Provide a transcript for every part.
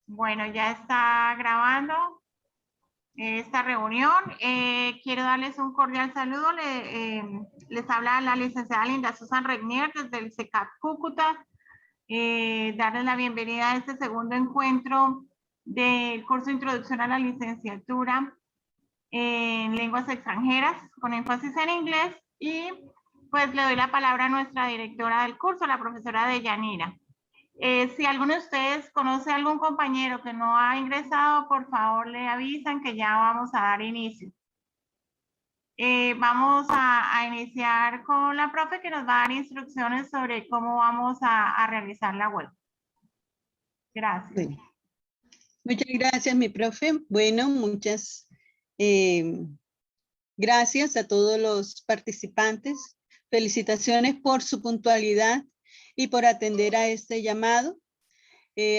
Bueno, ya está grabando esta reunión. Quiero darles un cordial saludo. Les habla la licenciada Linda Susan Regnier desde el CECAP Cúcuta. Darles la bienvenida a este segundo encuentro del curso de Introducción a la Licenciatura en Lenguas Extranjeras con énfasis en inglés, y pues le doy la palabra a nuestra directora del curso, la profesora Deyanira. Si alguno de ustedes conoce a algún compañero que no ha ingresado, por favor le avisan que ya vamos a dar inicio. Vamos a iniciar con la profe, que nos va a dar instrucciones sobre cómo vamos a realizar la web. Gracias. Bueno, muchas gracias, mi profe. Bueno, muchas gracias a todos los participantes. Felicitaciones por su puntualidad y por atender a este llamado.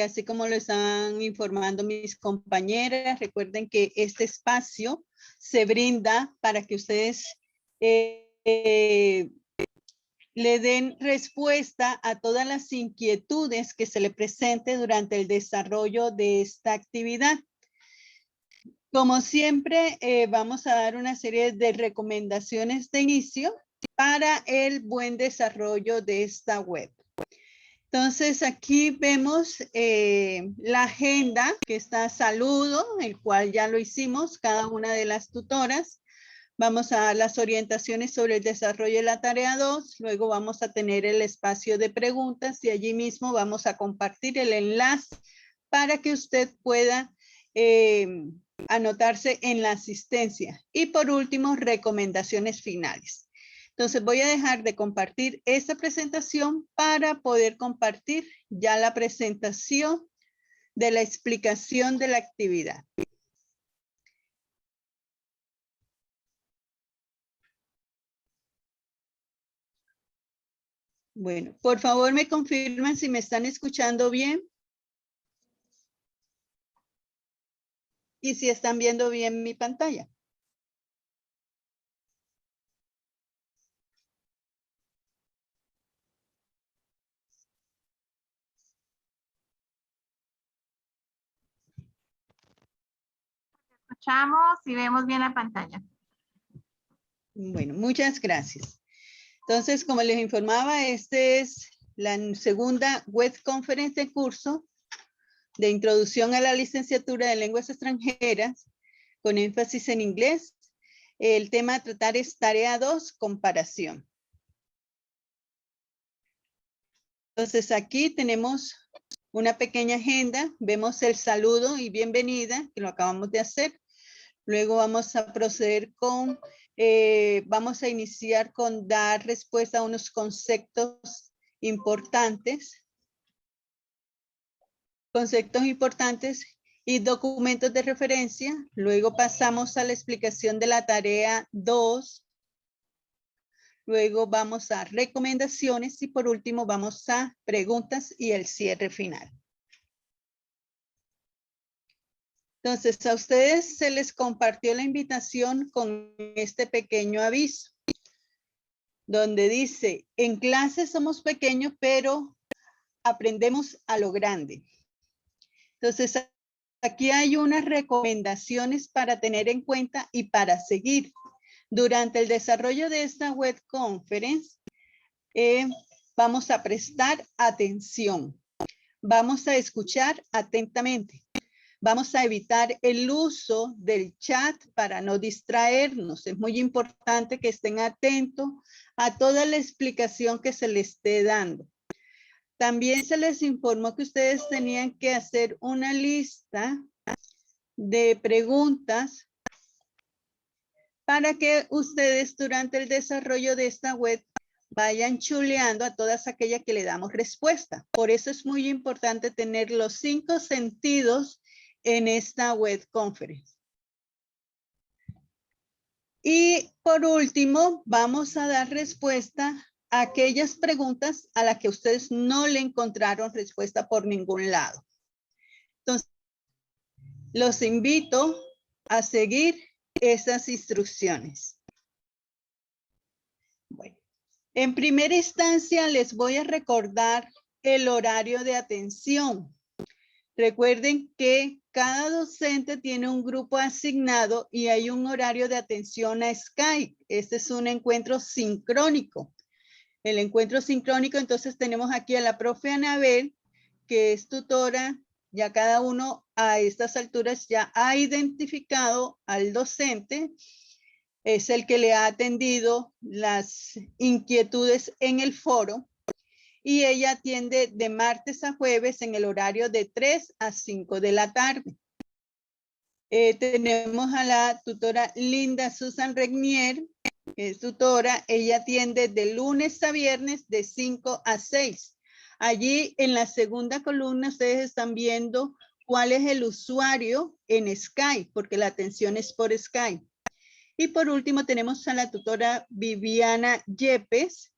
Así como lo están informando mis compañeras, recuerden que este espacio se brinda para que ustedes le den respuesta a todas las inquietudes que se le presente durante el desarrollo de esta actividad. Como siempre, vamos a dar una serie de recomendaciones de inicio para el buen desarrollo de esta web. Entonces, aquí vemos la agenda, que está saludo, el cual ya lo hicimos, cada una de las tutoras. Vamos a dar las orientaciones sobre el desarrollo de la tarea 2, luego vamos a tener el espacio de preguntas y allí mismo vamos a compartir el enlace para que usted pueda anotarse en la asistencia. Y por último, recomendaciones finales. Entonces voy a dejar de compartir esta presentación para poder compartir ya la presentación de la explicación de la actividad. Bueno, por favor me confirman si me están escuchando bien. Y si están viendo bien mi pantalla. Escuchamos y vemos bien la pantalla. Bueno, muchas gracias. Entonces, como les informaba, esta es la segunda web conference de curso de Introducción a la Licenciatura de Lenguas Extranjeras con énfasis en inglés. El tema a tratar es tarea 2, comparación. Entonces, aquí tenemos una pequeña agenda. Vemos el saludo y bienvenida, que lo acabamos de hacer. Luego vamos a proceder con, vamos a iniciar con dar respuesta a unos conceptos importantes. Conceptos importantes y documentos de referencia. Luego pasamos a la explicación de la tarea 2. Luego vamos a recomendaciones y por último vamos a preguntas y el cierre final. Entonces, a ustedes se les compartió la invitación con este pequeño aviso, donde dice, en clase somos pequeños, pero aprendemos a lo grande. Entonces, aquí hay unas recomendaciones para tener en cuenta y para seguir. Durante el desarrollo de esta web conference, vamos a prestar atención. Vamos a escuchar atentamente. Vamos a evitar el uso del chat para no distraernos. Es muy importante que estén atentos a toda la explicación que se les esté dando. También se les informó que ustedes tenían que hacer una lista de preguntas para que ustedes durante el desarrollo de esta web vayan chuleando a todas aquellas que le damos respuesta. Por eso es muy importante tener los 5 sentidos en esta web conference. Y por último, vamos a dar respuesta a aquellas preguntas a las que ustedes no le encontraron respuesta por ningún lado. Entonces, los invito a seguir esas instrucciones. Bueno, en primera instancia les voy a recordar el horario de atención. Recuerden que cada docente tiene un grupo asignado y hay un horario de atención a Skype. Este es un encuentro sincrónico. El encuentro sincrónico, entonces tenemos aquí a la profe Anabel, que es tutora. Ya cada uno a estas alturas ya ha identificado al docente. Es el que le ha atendido las inquietudes en el foro. Y ella atiende de martes a jueves en el horario de 3 a 5 de la tarde. Tenemos a la tutora Linda Susan Regnier, que es tutora. Ella atiende de lunes a viernes de 5 a 6. Allí en la segunda columna ustedes están viendo cuál es el usuario en Skype, porque la atención es por Skype. Y por último tenemos a la tutora Viviana Yepes,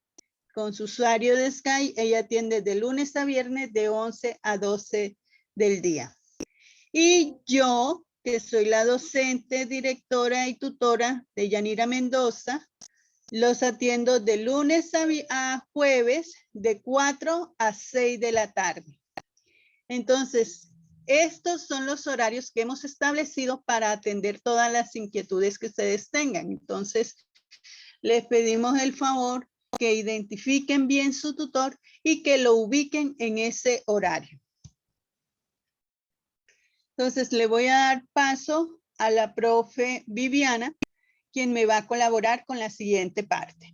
con su usuario de Skype. Ella atiende de lunes a viernes de 11 a 12 del día. Y yo, que soy la docente, directora y tutora de Yanira Mendoza, los atiendo de lunes a jueves de 4 a 6 de la tarde. Entonces, estos son los horarios que hemos establecido para atender todas las inquietudes que ustedes tengan. Entonces, les pedimos el favor que identifiquen bien su tutor y que lo ubiquen en ese horario. Entonces, le voy a dar paso a la profe Viviana, quien me va a colaborar con la siguiente parte.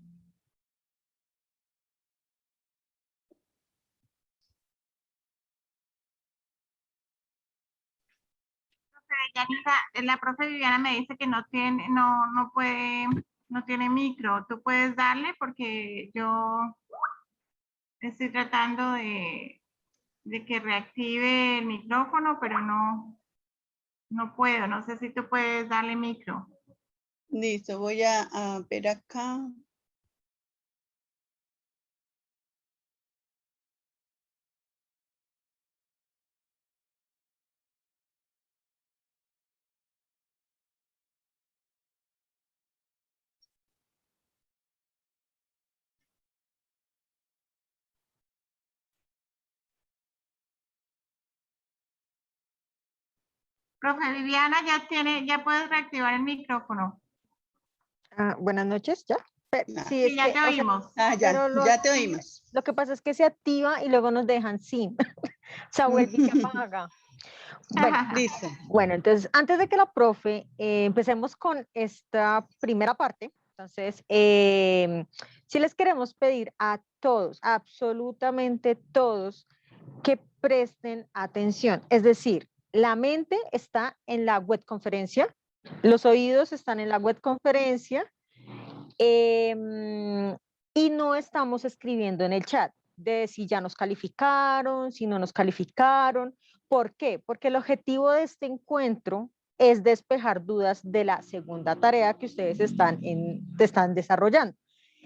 Yanira, la profe Viviana me dice que no tiene micro. ¿Tú puedes darle? Porque yo estoy tratando de que reactive el micrófono, pero no puedo. No sé si tú puedes darle micro. Listo, voy a ver acá. Profe Viviana, ya puedes reactivar el micrófono. Buenas noches, ¿ya? Sí, es ya que, te oímos. Ya te oímos. Lo que pasa es que se activa y luego nos dejan sin. O sea, vuelve y se apaga. Bueno, listo. Bueno, entonces, antes de que la profe, empecemos con esta primera parte. Entonces, sí les queremos pedir a todos, absolutamente todos, que presten atención. Es decir, la mente está en la webconferencia, los oídos están en la webconferencia, y no estamos escribiendo en el chat de si ya nos calificaron, si no nos calificaron. ¿Por qué? Porque el objetivo de este encuentro es despejar dudas de la segunda tarea que ustedes están desarrollando.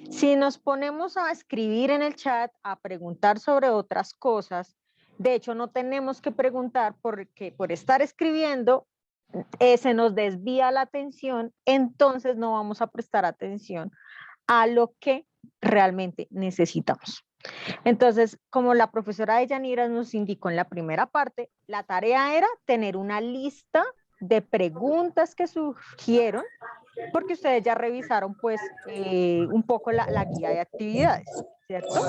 Si nos ponemos a escribir en el chat, a preguntar sobre otras cosas, de hecho no tenemos que preguntar porque por estar escribiendo se nos desvía la atención, entonces no vamos a prestar atención a lo que realmente necesitamos. Entonces, como la profesora de Yanira nos indicó en la primera parte, la tarea era tener una lista de preguntas que surgieron, porque ustedes ya revisaron pues un poco la guía de actividades, ¿cierto?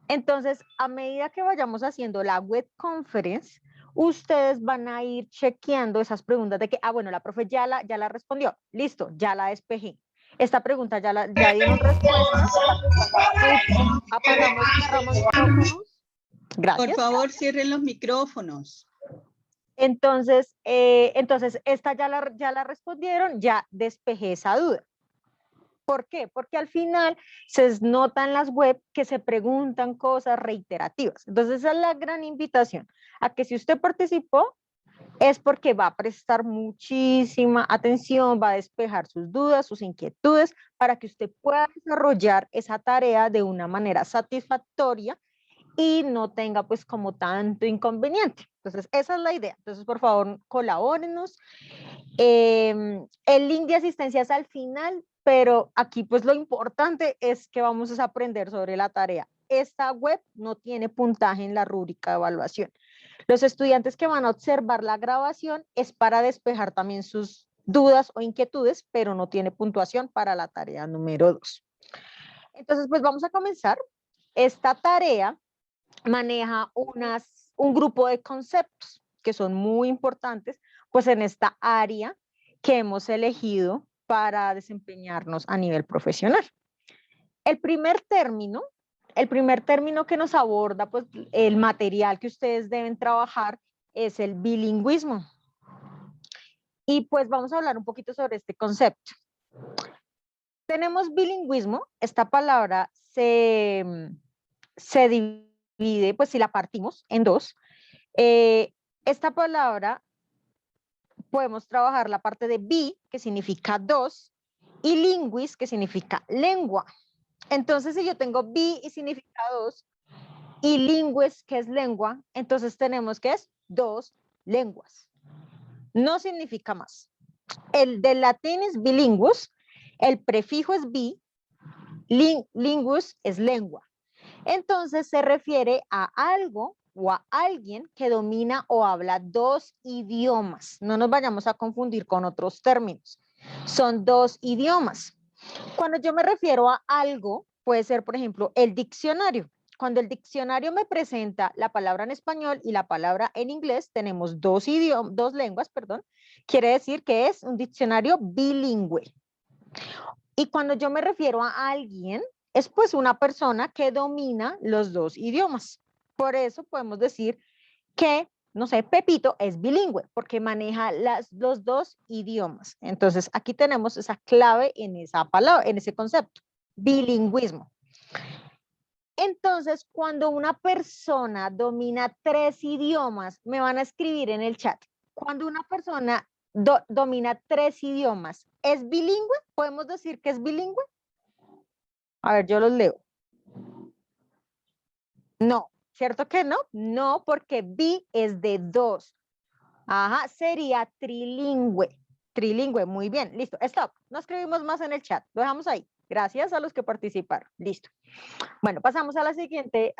Entonces, a medida que vayamos haciendo la web conference, ustedes van a ir chequeando esas preguntas de que, bueno, la profe ya la respondió, listo, ya la despejé. Esta pregunta ya dieron respuesta. Apagamos, cerramos micrófonos. Gracias. Por favor, cierren los micrófonos. Entonces, esta ya la respondieron, ya despejé esa duda. ¿Por qué? Porque al final se nota en las web que se preguntan cosas reiterativas. Entonces, esa es la gran invitación a que si usted participó, es porque va a prestar muchísima atención, va a despejar sus dudas, sus inquietudes, para que usted pueda desarrollar esa tarea de una manera satisfactoria y no tenga pues como tanto inconveniente. Entonces, esa es la idea. Entonces, por favor, colabórenos. El link de asistencia es al final, pero aquí pues lo importante es que vamos a aprender sobre la tarea. esta web no tiene puntaje en la rúbrica de evaluación. Los estudiantes que van a observar la grabación es para despejar también sus dudas o inquietudes, pero no tiene puntuación para la tarea número 2. Entonces, pues vamos a comenzar. Esta tarea maneja un grupo de conceptos que son muy importantes, pues en esta área que hemos elegido para desempeñarnos a nivel profesional. El primer término que nos aborda, pues el material que ustedes deben trabajar es el bilingüismo. Y pues vamos a hablar un poquito sobre este concepto. Tenemos bilingüismo, esta palabra se divide, pues si la partimos en dos, esta palabra podemos trabajar la parte de bi, que significa dos, y linguis, que significa lengua. Entonces, si yo tengo bi y significa dos, y linguis, que es lengua, entonces tenemos que es dos lenguas. No significa más. El del latín es bilinguus, el prefijo es bi, lingus es lengua. Entonces se refiere a algo o a alguien que domina o habla dos idiomas. No nos vayamos a confundir con otros términos. Son dos idiomas. Cuando yo me refiero a algo, puede ser, por ejemplo, el diccionario. Cuando el diccionario me presenta la palabra en español y la palabra en inglés, tenemos dos lenguas, perdón. Quiere decir que es un diccionario bilingüe. Y cuando yo me refiero a alguien, es pues una persona que domina los dos idiomas. Por eso podemos decir que, no sé, Pepito es bilingüe porque maneja los dos idiomas. Entonces, aquí tenemos esa clave en esa palabra, en ese concepto, bilingüismo. Entonces, cuando una persona domina tres idiomas, me van a escribir en el chat. Cuando una persona domina tres idiomas, ¿es bilingüe? ¿Podemos decir que es bilingüe? A ver, yo los leo. No, ¿cierto que no? No, porque bi es de dos. Ajá, sería trilingüe. Trilingüe, muy bien, listo. Stop, no escribimos más en el chat, lo dejamos ahí. Gracias a los que participaron, listo. Bueno, pasamos a la siguiente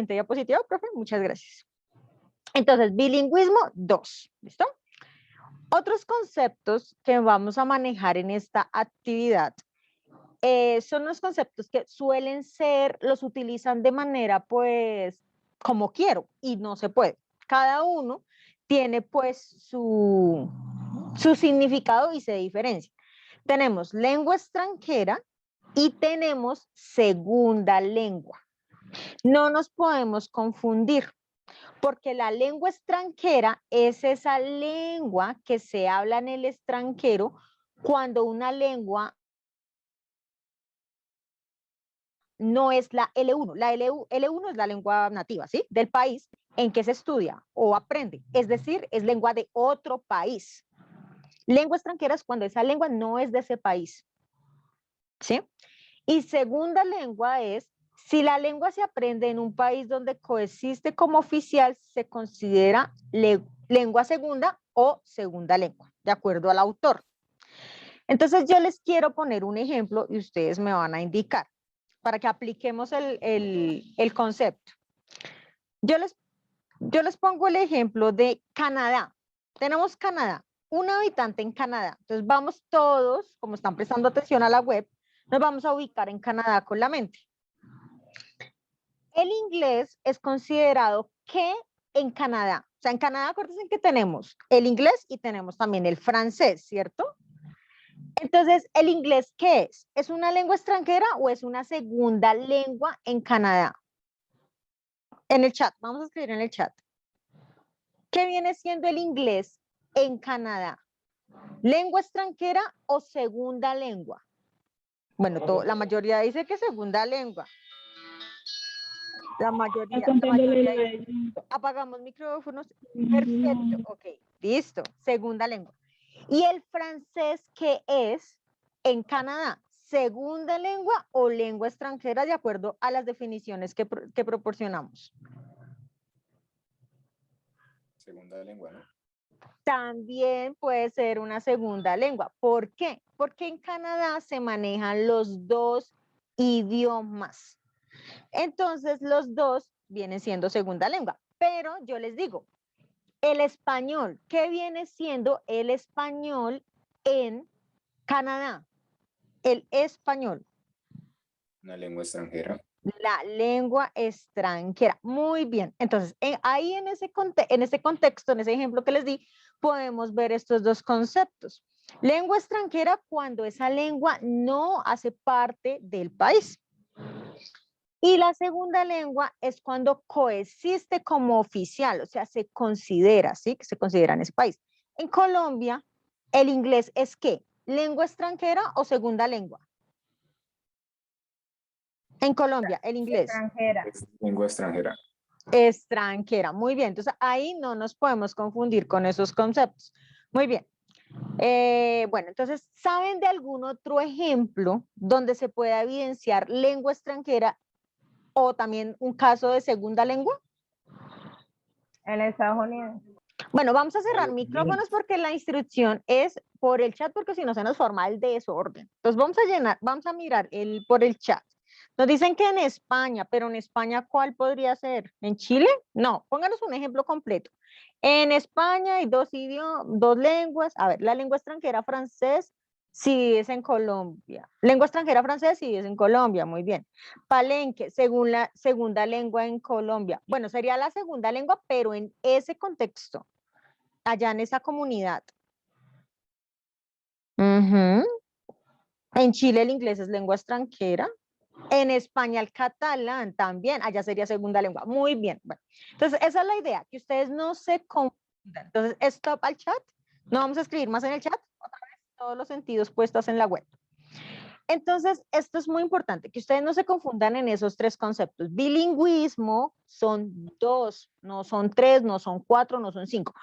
diapositiva, profe, muchas gracias. Entonces, bilingüismo 2, ¿listo? Otros conceptos que vamos a manejar en esta actividad son los conceptos que suelen ser, los utilizan de manera pues como quiero y no se puede. Cada uno tiene pues su significado y se diferencia. Tenemos lengua extranjera y tenemos segunda lengua. No nos podemos confundir porque la lengua extranjera es esa lengua que se habla en el extranjero cuando una lengua no es la L1. La L1 es la lengua nativa, ¿sí? Del país en que se estudia o aprende. Es decir, es lengua de otro país. Lengua extranjera es cuando esa lengua no es de ese país, ¿sí? Y segunda lengua es si la lengua se aprende en un país donde coexiste como oficial, se considera lengua segunda o segunda lengua, de acuerdo al autor. Entonces yo les quiero poner un ejemplo y ustedes me van a indicar para que apliquemos el concepto. Yo les pongo el ejemplo de Canadá. Tenemos Canadá, un habitante en Canadá. Entonces vamos todos, como están prestando atención a la web, nos vamos a ubicar en Canadá con la mente. El inglés es considerado que en Canadá, o sea, en Canadá, acuérdense que tenemos el inglés y tenemos también el francés, ¿cierto? Entonces, ¿el inglés qué es? ¿Es una lengua extranjera o es una segunda lengua en Canadá? En el chat, vamos a escribir en el chat. ¿Qué viene siendo el inglés en Canadá? ¿Lengua extranjera o segunda lengua? Bueno, la mayoría dice que segunda lengua. La mayoría dice, apagamos micrófonos. Perfecto, ok, listo, segunda lengua. ¿Y el francés qué es en Canadá? ¿Segunda lengua o lengua extranjera de acuerdo a las definiciones que proporcionamos? Segunda lengua, ¿no? También puede ser una segunda lengua. ¿Por qué? Porque en Canadá se manejan los dos idiomas. Entonces, los dos vienen siendo segunda lengua. Pero yo les digo, el español, ¿qué viene siendo el español en Canadá? El español, Una lengua extranjera. la lengua extranjera. Muy bien. Entonces, ahí en ese contexto, en ese ejemplo que les di, podemos ver estos dos conceptos. Lengua extranjera cuando esa lengua no hace parte del país. Y la segunda lengua es cuando coexiste como oficial, o sea, se considera, ¿sí? Que se considera en ese país. En Colombia, ¿el inglés es qué? ¿Lengua extranjera o segunda lengua? En Colombia, el inglés. Extranjera. Es lengua extranjera. Extranjera, muy bien. Entonces, ahí no nos podemos confundir con esos conceptos. Muy bien. Bueno, entonces, ¿saben de algún otro ejemplo donde se pueda evidenciar lengua extranjera o también un caso de segunda lengua? En Estados Unidos. Bueno, vamos a cerrar micrófonos porque la instrucción es por el chat, porque si no se nos forma el desorden. Entonces vamos a mirar por el chat. Nos dicen que en España, pero en España, ¿cuál podría ser? ¿En Chile? No, pónganos un ejemplo completo. En España hay dos lenguas. A ver, la lengua extranjera francés, sí es en Colombia. Lengua extranjera francés, sí es en Colombia, muy bien. Palenque, según la segunda lengua en Colombia. Bueno, sería la segunda lengua, pero en ese contexto, allá en esa comunidad. Ujú. En Chile el inglés es lengua extranjera. En España el catalán también, allá sería segunda lengua. Muy bien. Bueno, entonces esa es la idea, que ustedes no se confundan. Entonces, stop al chat. No vamos a escribir más en el chat. Otra vez, todos los sentidos puestos en la web. Entonces, esto es muy importante, que ustedes no se confundan en esos tres conceptos. Bilingüismo son dos, no son tres, no son cuatro, no son cinco.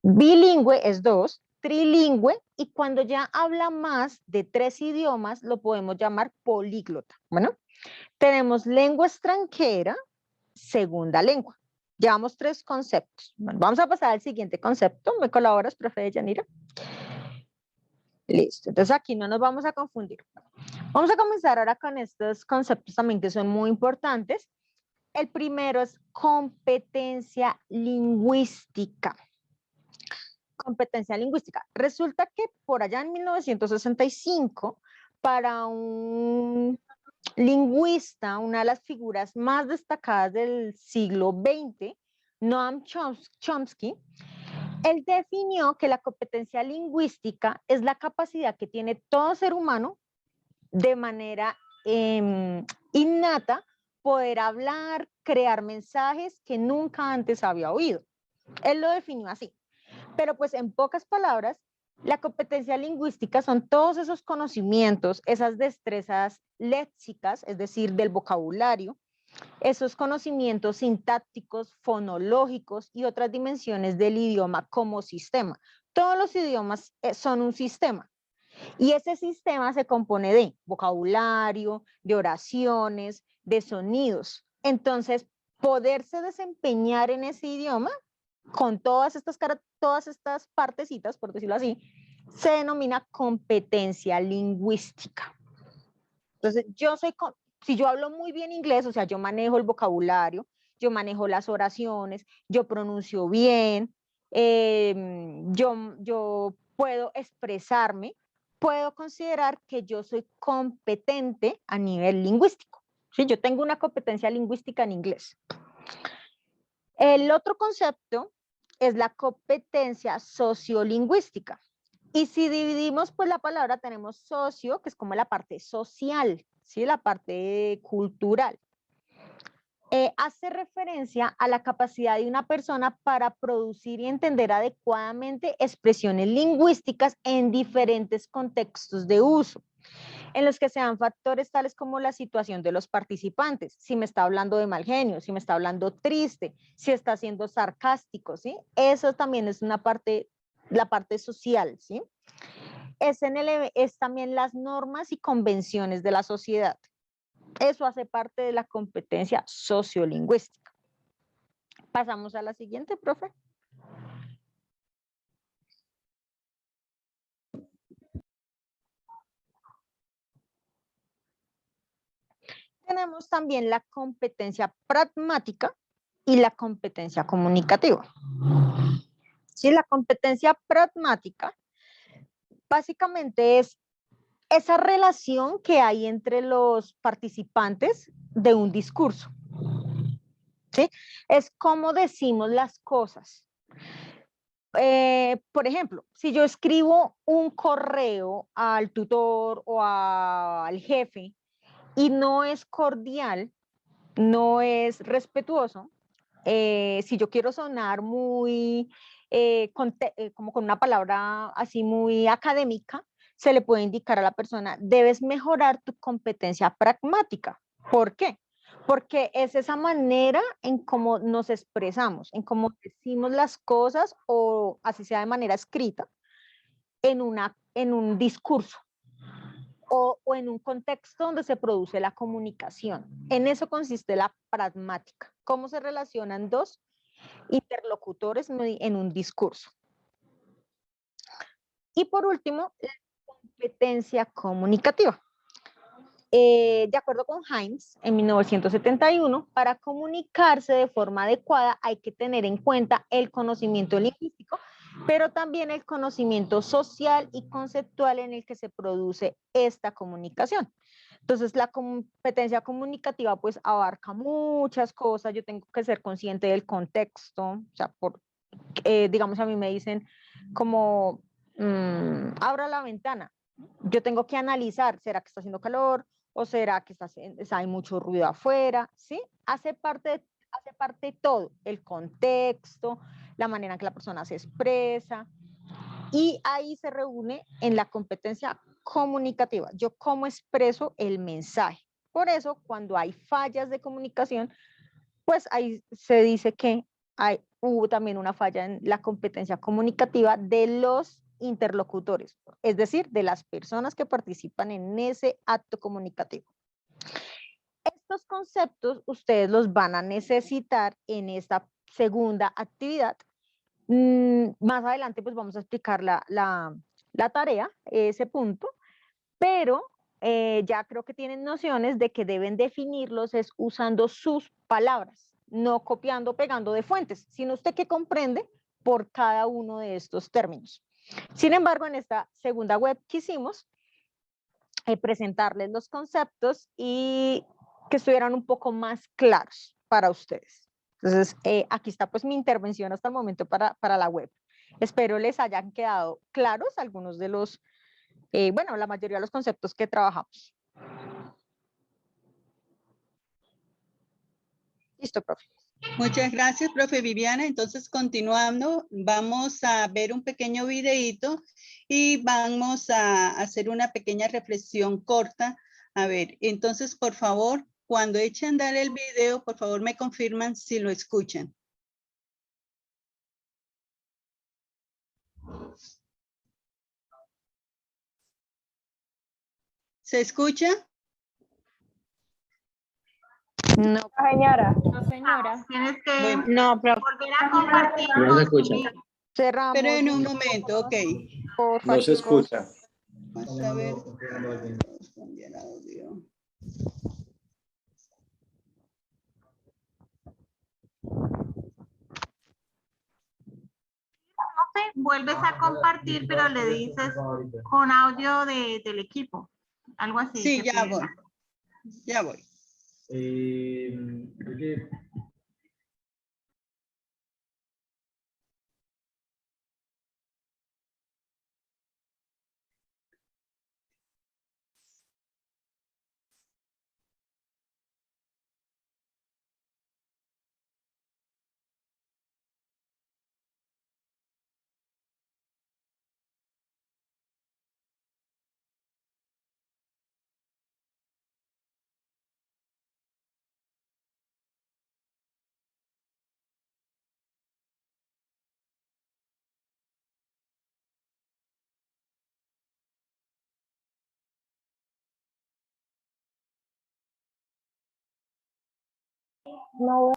Bilingüe es dos, trilingüe, y cuando ya habla más de tres idiomas, lo podemos llamar políglota. Bueno, tenemos lengua extranjera, segunda lengua. Llevamos tres conceptos. Bueno, vamos a pasar al siguiente concepto. ¿Me colaboras, profe Yanira? Listo. Entonces aquí no nos vamos a confundir. Vamos a comenzar ahora con estos conceptos también que son muy importantes. El primero es competencia lingüística. Competencia lingüística. Resulta que por allá en 1965, para un lingüista, una de las figuras más destacadas del siglo XX, Noam Chomsky, él definió que la competencia lingüística es la capacidad que tiene todo ser humano de manera innata poder hablar, crear mensajes que nunca antes había oído. Él lo definió así. Pero pues en pocas palabras, la competencia lingüística son todos esos conocimientos, esas destrezas léxicas, es decir, del vocabulario, esos conocimientos sintácticos, fonológicos y otras dimensiones del idioma como sistema. Todos los idiomas son un sistema. Y ese sistema se compone de vocabulario, de oraciones, de sonidos. Entonces, poderse desempeñar en ese idioma con todas estas partecitas, por decirlo así, se denomina competencia lingüística. Entonces, si yo hablo muy bien inglés, o sea, yo manejo el vocabulario, yo manejo las oraciones, yo pronuncio bien, yo puedo expresarme, puedo considerar que yo soy competente a nivel lingüístico. ¿Sí? Yo tengo una competencia lingüística en inglés. El otro concepto es la competencia sociolingüística. Y si dividimos pues la palabra, tenemos socio, que es como la parte social, ¿sí? La parte cultural. Hace referencia a la capacidad de una persona para producir y entender adecuadamente expresiones lingüísticas en diferentes contextos de uso, en los que se dan factores tales como la situación de los participantes, si me está hablando de mal genio, si me está hablando triste, si está siendo sarcástico, ¿sí? Eso también es una parte, la parte social, ¿sí? Es también las normas y convenciones de la sociedad. Eso hace parte de la competencia sociolingüística. Pasamos a la siguiente, profe. Tenemos también la competencia pragmática y la competencia comunicativa. Sí, la competencia pragmática básicamente es esa relación que hay entre los participantes de un discurso. ¿Sí? Es cómo decimos las cosas. Por ejemplo, si yo escribo un correo al tutor o al jefe y no es cordial, no es respetuoso, si yo quiero sonar muy, como con una palabra así muy académica, se le puede indicar a la persona, debes mejorar tu competencia pragmática. ¿Por qué? Porque es esa manera en cómo nos expresamos, en cómo decimos las cosas o así sea de manera escrita en un discurso o en un contexto donde se produce la comunicación. En eso consiste la pragmática. ¿Cómo se relacionan dos interlocutores en un discurso? Y por último, la competencia comunicativa. De acuerdo con Himes, en 1971, para comunicarse de forma adecuada hay que tener en cuenta el conocimiento lingüístico, pero también el conocimiento social y conceptual en el que se produce esta comunicación. Entonces, la competencia comunicativa pues abarca muchas cosas. Yo tengo que ser consciente del contexto, o sea, digamos, a mí me dicen como, abra la ventana. Yo tengo que analizar, ¿será que está haciendo calor? ¿O será que hay mucho ruido afuera? ¿Sí? Hace parte de todo, el contexto, la manera en que la persona se expresa, y ahí se reúne en la competencia comunicativa. Yo cómo expreso el mensaje. Por eso, cuando hay fallas de comunicación, pues ahí se dice que hubo también una falla en la competencia comunicativa de los interlocutores, es decir, de las personas que participan en ese acto comunicativo. Estos conceptos ustedes los van a necesitar en esta segunda actividad. Más adelante pues vamos a explicar la tarea, ese punto, pero ya creo que tienen nociones de que deben definirlos es usando sus palabras, no copiando, pegando de fuentes, sino usted que comprende por cada uno de estos términos. Sin embargo, en esta segunda web quisimos presentarles los conceptos y que estuvieran un poco más claros para ustedes. Entonces, aquí está pues mi intervención hasta el momento para la web. Espero les hayan quedado claros algunos de los, bueno, la mayoría de los conceptos que trabajamos. Listo, profe. Muchas gracias, profe Viviana. Entonces, continuando, vamos a ver un pequeño videíto y vamos a hacer una pequeña reflexión corta. A ver, entonces, por favor, cuando echen a andar el video, por favor, me confirman si lo escuchan. ¿Se escucha? No, Señora. No, señora. Tienes que Bueno, No, profe. volver a compartir. No se escucha. cerramos. pero en un momento, ok. Porfa, No se chicos. escucha. Vamos a ver. Vamos a cambiar audio. Vuelves a compartir, pero le dices con audio del equipo. Algo así. Sí, te ya piden. voy. Ya voy. No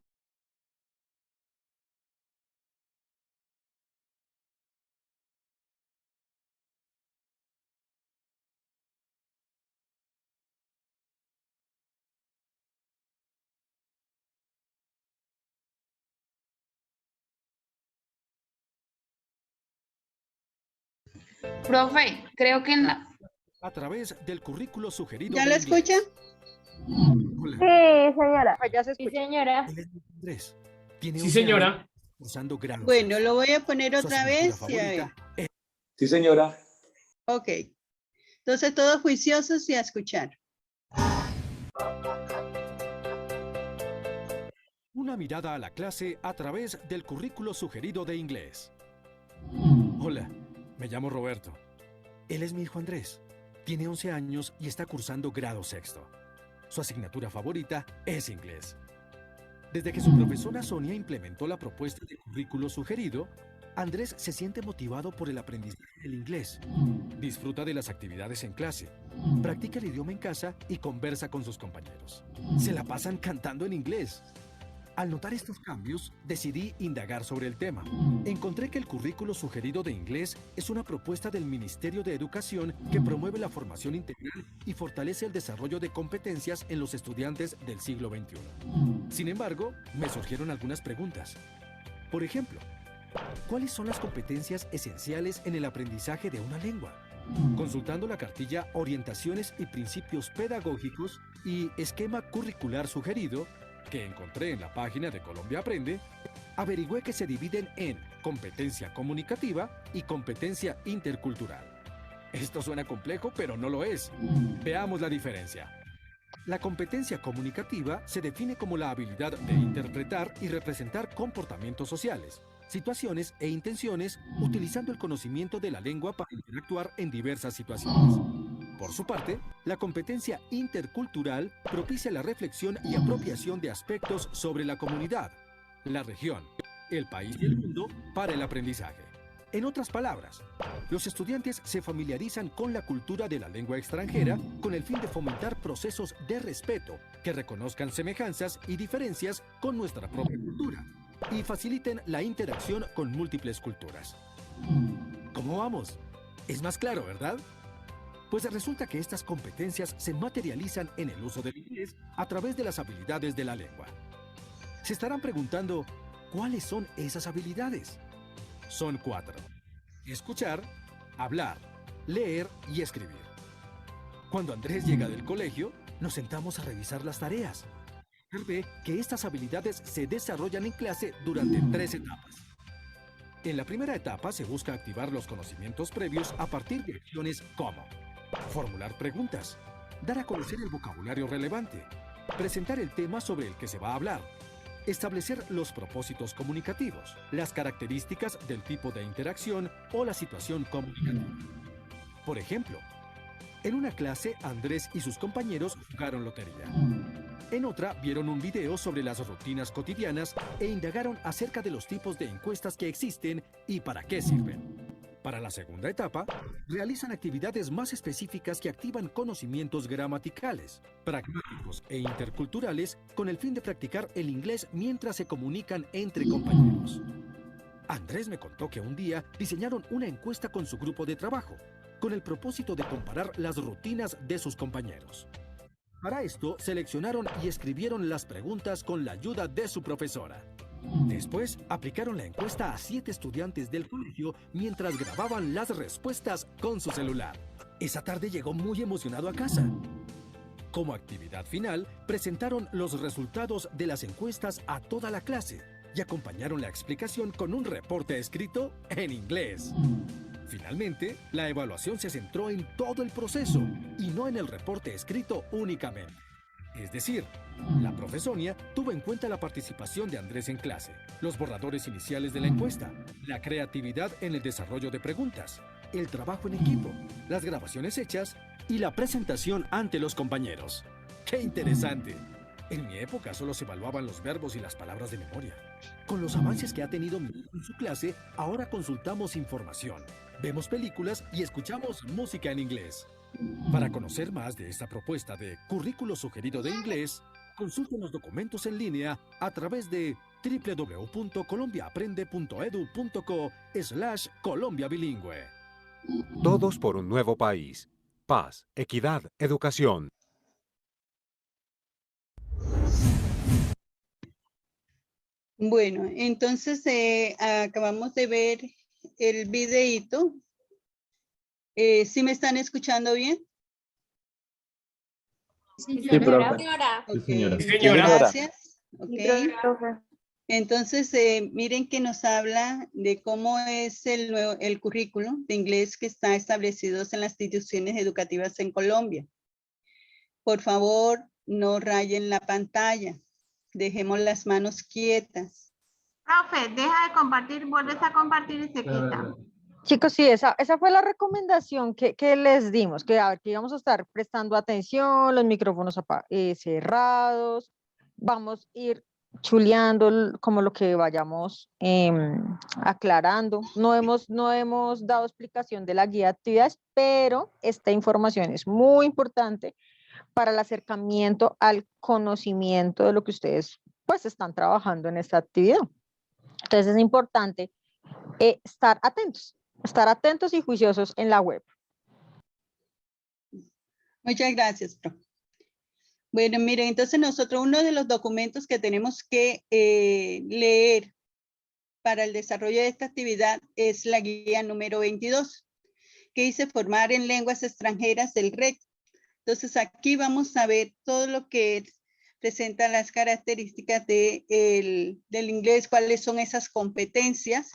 Profe, creo que en la... A través del currículo sugerido ¿Ya de lo inglés. escucha? Hola, Sí, señora. Ah, ya se Sí, escucha. señora. él es Andrés. Tiene Sí, 11 señora. años, cursando grado Bueno, sexto. lo voy a poner Su otra asignatura vez y a ver. favorita es Sí, señora. Ok. Entonces, todos juiciosos y a escuchar. una mirada a la clase a través del currículo sugerido de inglés. Hola, me llamo Roberto. Él es mi hijo Andrés. Tiene 11 años y está cursando grado sexto. Su asignatura favorita es inglés. Desde que su profesora Sonia implementó la propuesta de currículo sugerido, Andrés se siente motivado por el aprendizaje del inglés. Disfruta de las actividades en clase, practica el idioma en casa y conversa con sus compañeros. Se la pasan cantando en inglés. Al notar estos cambios, decidí indagar sobre el tema. Encontré que el currículo sugerido de inglés es una propuesta del Ministerio de Educación que promueve la formación integral y fortalece el desarrollo de competencias en los estudiantes del siglo XXI. Sin embargo, me surgieron algunas preguntas. Por ejemplo, ¿cuáles son las competencias esenciales en el aprendizaje de una lengua? Consultando la cartilla Orientaciones y Principios Pedagógicos y Esquema Curricular Sugerido, que encontré en la página de Colombia Aprende, averigüé que se dividen en competencia comunicativa y competencia intercultural. Esto suena complejo, pero no lo es. Veamos la diferencia. La competencia comunicativa se define como la habilidad de interpretar y representar comportamientos sociales, situaciones e intenciones utilizando el conocimiento de la lengua para interactuar en diversas situaciones. Por su parte, la competencia intercultural propicia la reflexión y apropiación de aspectos sobre la comunidad, la región, el país y el mundo para el aprendizaje. En otras palabras, los estudiantes se familiarizan con la cultura de la lengua extranjera con el fin de fomentar procesos de respeto que reconozcan semejanzas y diferencias con nuestra propia cultura y faciliten la interacción con múltiples culturas. ¿Cómo vamos? Es más claro, ¿verdad? Pues resulta que estas competencias se materializan en el uso del inglés a través de las habilidades de la lengua. Se estarán preguntando, ¿cuáles son esas habilidades? Son 4. Escuchar, hablar, leer y escribir. Cuando Andrés llega del colegio, nos sentamos a revisar las tareas. Él ve que estas habilidades se desarrollan en clase durante 3 etapas. En la primera etapa se busca activar los conocimientos previos a partir de acciones como formular preguntas, dar a conocer el vocabulario relevante, presentar el tema sobre el que se va a hablar, establecer los propósitos comunicativos, las características del tipo de interacción o la situación comunicativa. Por ejemplo, en una clase Andrés y sus compañeros jugaron lotería. En otra vieron un video sobre las rutinas cotidianas e indagaron acerca de los tipos de encuestas que existen y para qué sirven. Para la segunda etapa, realizan actividades más específicas que activan conocimientos gramaticales, pragmáticos e interculturales con el fin de practicar el inglés mientras se comunican entre compañeros. Andrés me contó que un día diseñaron una encuesta con su grupo de trabajo, con el propósito de comparar las rutinas de sus compañeros. Para esto, seleccionaron y escribieron las preguntas con la ayuda de su profesora. Después, aplicaron la encuesta a 7 estudiantes del colegio mientras grababan las respuestas con su celular. Esa tarde llegó muy emocionado a casa. Como actividad final, presentaron los resultados de las encuestas a toda la clase y acompañaron la explicación con un reporte escrito en inglés. Finalmente, la evaluación se centró en todo el proceso y no en el reporte escrito únicamente. Es decir, la profe Sonia tuvo en cuenta la participación de Andrés en clase, los borradores iniciales de la encuesta, la creatividad en el desarrollo de preguntas, el trabajo en equipo, las grabaciones hechas y la presentación ante los compañeros. ¡Qué interesante! En mi época solo se evaluaban los verbos y las palabras de memoria. Con los avances que ha tenido mi hijo en su clase, ahora consultamos información, vemos películas y escuchamos música en inglés. Para conocer más de esta propuesta de currículo sugerido de inglés, consulten los documentos en línea a través de www.colombiaaprende.edu.co/Colombia Bilingüe. Todos por un nuevo país. Paz, equidad, educación. Bueno, entonces acabamos de ver el videíto ¿Sí me están escuchando bien? Sí, Sí, profe. Ok, señora. gracias. Ok. profe. Entonces, miren que nos habla de cómo es el currículum de inglés que está establecido en las instituciones educativas en Colombia. Por favor, no rayen la pantalla. Dejemos las manos quietas. Profe, deja de compartir, vuelves a compartir y se quita. Chicos, sí, esa fue la recomendación que les dimos, que, a ver, que íbamos a estar prestando atención, los micrófonos cerrados, vamos a ir chuleando como lo que vayamos aclarando. No hemos dado explicación de la guía de actividades, pero esta información es muy importante para el acercamiento al conocimiento de lo que ustedes pues están trabajando en esta actividad. Entonces es importante estar atentos y juiciosos en la web. Muchas gracias, profe. Bueno, miren, entonces nosotros uno de los documentos que tenemos que leer para el desarrollo de esta actividad es la guía número 22, que dice formar en lenguas extranjeras del REC. Entonces aquí vamos a ver todo lo que presenta las características del inglés, cuáles son esas competencias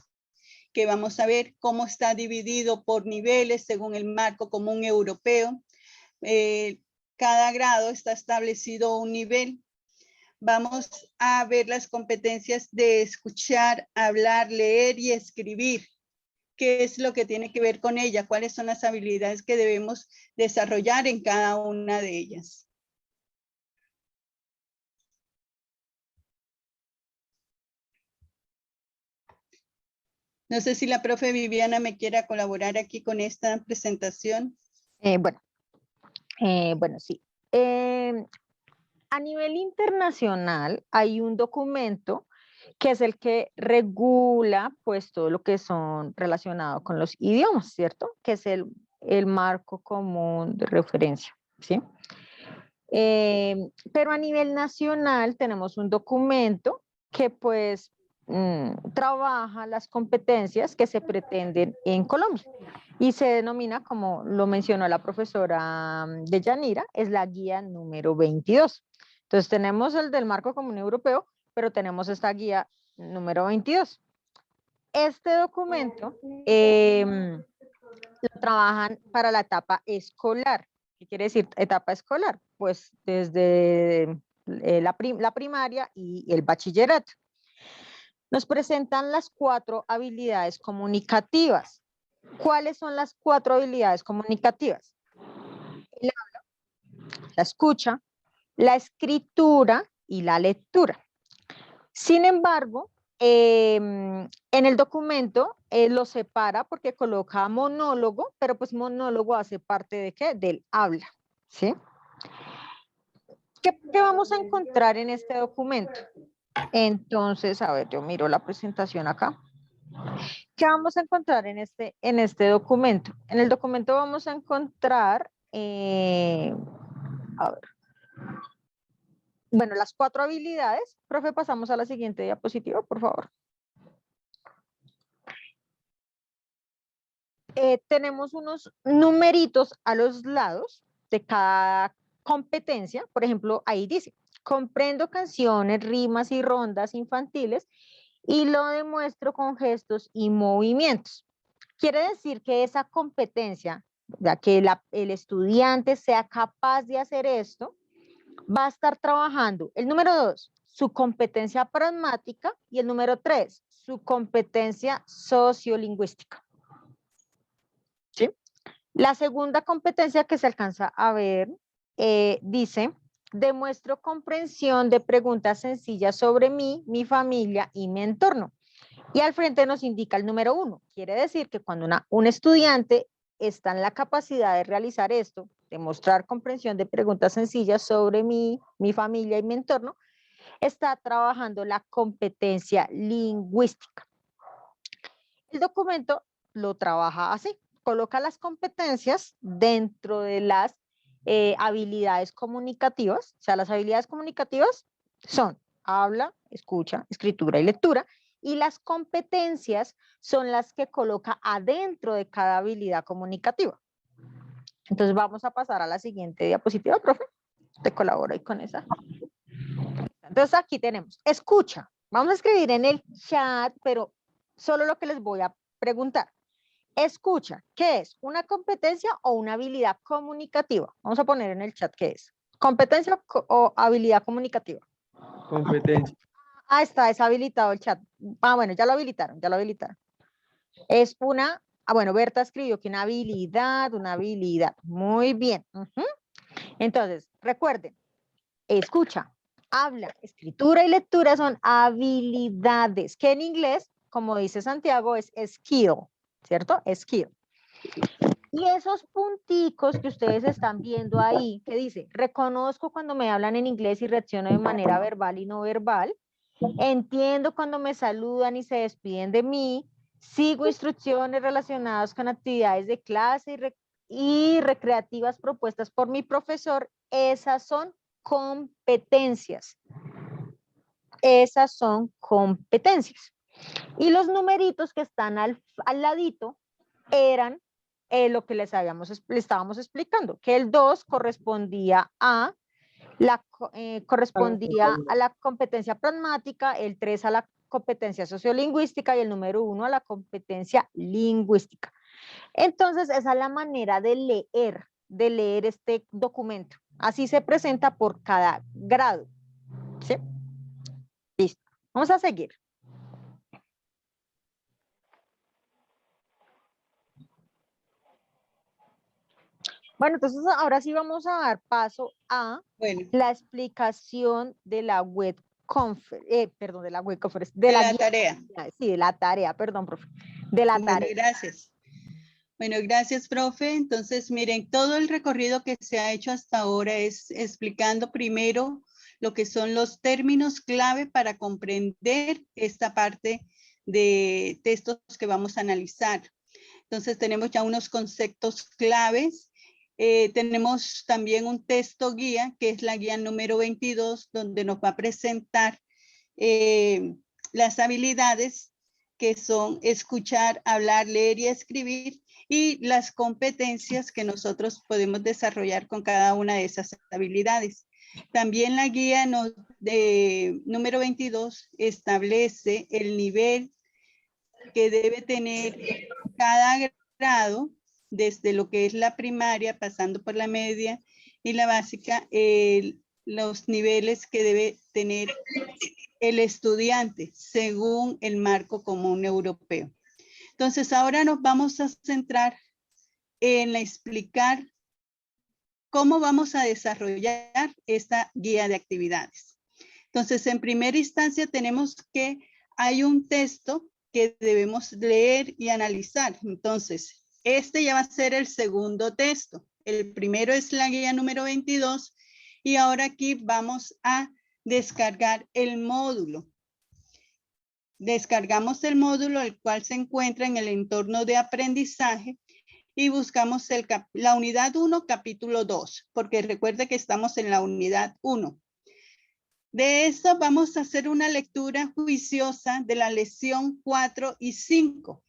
que vamos a ver, cómo está dividido por niveles según el marco común europeo. Cada grado está establecido un nivel. Vamos a ver las competencias de escuchar, hablar, leer y escribir. ¿Qué es lo que tiene que ver con ella? ¿Cuáles son las habilidades que debemos desarrollar en cada una de ellas? No sé si la profe Viviana me quiera colaborar aquí con esta presentación. Bueno, sí. A nivel internacional hay un documento que es el que regula pues todo lo que son relacionado con los idiomas, ¿cierto? Que es el marco común de referencia, ¿sí? Pero a nivel nacional tenemos un documento que pues trabaja las competencias que se pretenden en Colombia y se denomina, como lo mencionó la profesora de Yanira, es la guía número 22. Entonces tenemos el del marco común europeo, pero tenemos esta guía número 22. Este documento lo trabajan para la etapa escolar. ¿Qué quiere decir etapa escolar? Pues desde la primaria y el bachillerato. Nos presentan las 4 habilidades comunicativas. ¿Cuáles son las 4 habilidades comunicativas? El habla, la escucha, la escritura y la lectura. Sin embargo, en el documento lo separa porque coloca monólogo, pero pues monólogo hace parte de ¿qué? Del habla, ¿sí? ¿Qué vamos a encontrar en este documento? Entonces, a ver, yo miro la presentación acá. ¿Qué vamos a encontrar en este documento? En el documento vamos a encontrar, a ver, bueno, las 4 habilidades. Profe, pasamos a la siguiente diapositiva, por favor. Tenemos unos numeritos a los lados de cada competencia. Por ejemplo, ahí dice, comprendo canciones, rimas y rondas infantiles y lo demuestro con gestos y movimientos. Quiere decir que esa competencia, ya que el estudiante sea capaz de hacer esto, va a estar trabajando el número 2, su competencia pragmática, y el número 3, su competencia sociolingüística. ¿Sí? La segunda competencia que se alcanza a ver dice, demuestro comprensión de preguntas sencillas sobre mí, mi familia y mi entorno. Y al frente nos indica el número 1. Quiere decir que cuando un estudiante está en la capacidad de realizar esto, demostrar comprensión de preguntas sencillas sobre mí, mi familia y mi entorno, está trabajando la competencia lingüística. El documento lo trabaja así, coloca las competencias dentro de las habilidades comunicativas. O sea, las habilidades comunicativas son habla, escucha, escritura y lectura, y las competencias son las que coloca adentro de cada habilidad comunicativa. Entonces vamos a pasar a la siguiente diapositiva, profe. Te colaboro ahí con esa. Entonces aquí tenemos, escucha. Vamos a escribir en el chat, pero solo lo que les voy a preguntar. Escucha, ¿qué es? ¿Una competencia o una habilidad comunicativa? Vamos a poner en el chat qué es. ¿Competencia o habilidad comunicativa? Competencia. Ah, está deshabilitado el chat. Ah, bueno, ya lo habilitaron, ya lo habilitaron. Es una, bueno, Berta escribió que una habilidad. Muy bien. Entonces, recuerden, escucha, habla, escritura y lectura son habilidades, que en inglés, como dice Santiago, es skill, ¿cierto? Skill. Y esos punticos que ustedes están viendo ahí, que dice, reconozco cuando me hablan en inglés y reacciono de manera verbal y no verbal, entiendo cuando me saludan y se despiden de mí, sigo instrucciones relacionadas con actividades de clase y recreativas propuestas por mi profesor, esas son competencias. Esas son competencias. Y los numeritos que están al ladito eran lo que les estábamos explicando, que el 2 correspondía a la competencia pragmática, el 3 a la competencia sociolingüística y el número 1 a la competencia lingüística. Entonces, esa es la manera de leer este documento. Así se presenta por cada grado. ¿Sí? Listo. Vamos a seguir. Bueno, entonces ahora sí vamos a dar paso a la explicación de la web conference, de la web conference, de la tarea. Sí, de la tarea, perdón, profe. De la tarea. Gracias. Bueno, gracias, profe. Entonces, miren, todo el recorrido que se ha hecho hasta ahora es explicando primero lo que son los términos clave para comprender esta parte de textos que vamos a analizar. Entonces, tenemos ya unos conceptos claves. Tenemos también un texto guía, que es la guía número 22, donde nos va a presentar las habilidades que son escuchar, hablar, leer y escribir, y las competencias que nosotros podemos desarrollar con cada una de esas habilidades. También la guía número 22 establece el nivel que debe tener cada grado, desde lo que es la primaria, pasando por la media y la básica, los niveles que debe tener el estudiante según el marco común europeo. Entonces, ahora nos vamos a centrar en explicar cómo vamos a desarrollar esta guía de actividades. Entonces, en primera instancia tenemos que hay un texto que debemos leer y analizar. Entonces, este ya va a ser el segundo texto. El primero es la guía número 22 y ahora aquí vamos a descargar el módulo. Descargamos el módulo, el cual se encuentra en el entorno de aprendizaje, y buscamos la unidad 1, capítulo 2, porque recuerde que estamos en la unidad 1. De eso vamos a hacer una lectura juiciosa de la lección 4 y 5.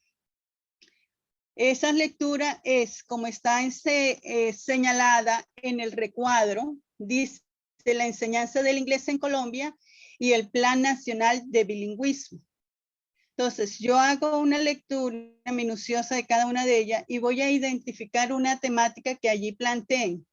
Esa lectura es, como está señalada en el recuadro, dice la enseñanza del inglés en Colombia y el Plan Nacional de Bilingüismo. Entonces, yo hago una lectura minuciosa de cada una de ellas y voy a identificar una temática que allí planteen.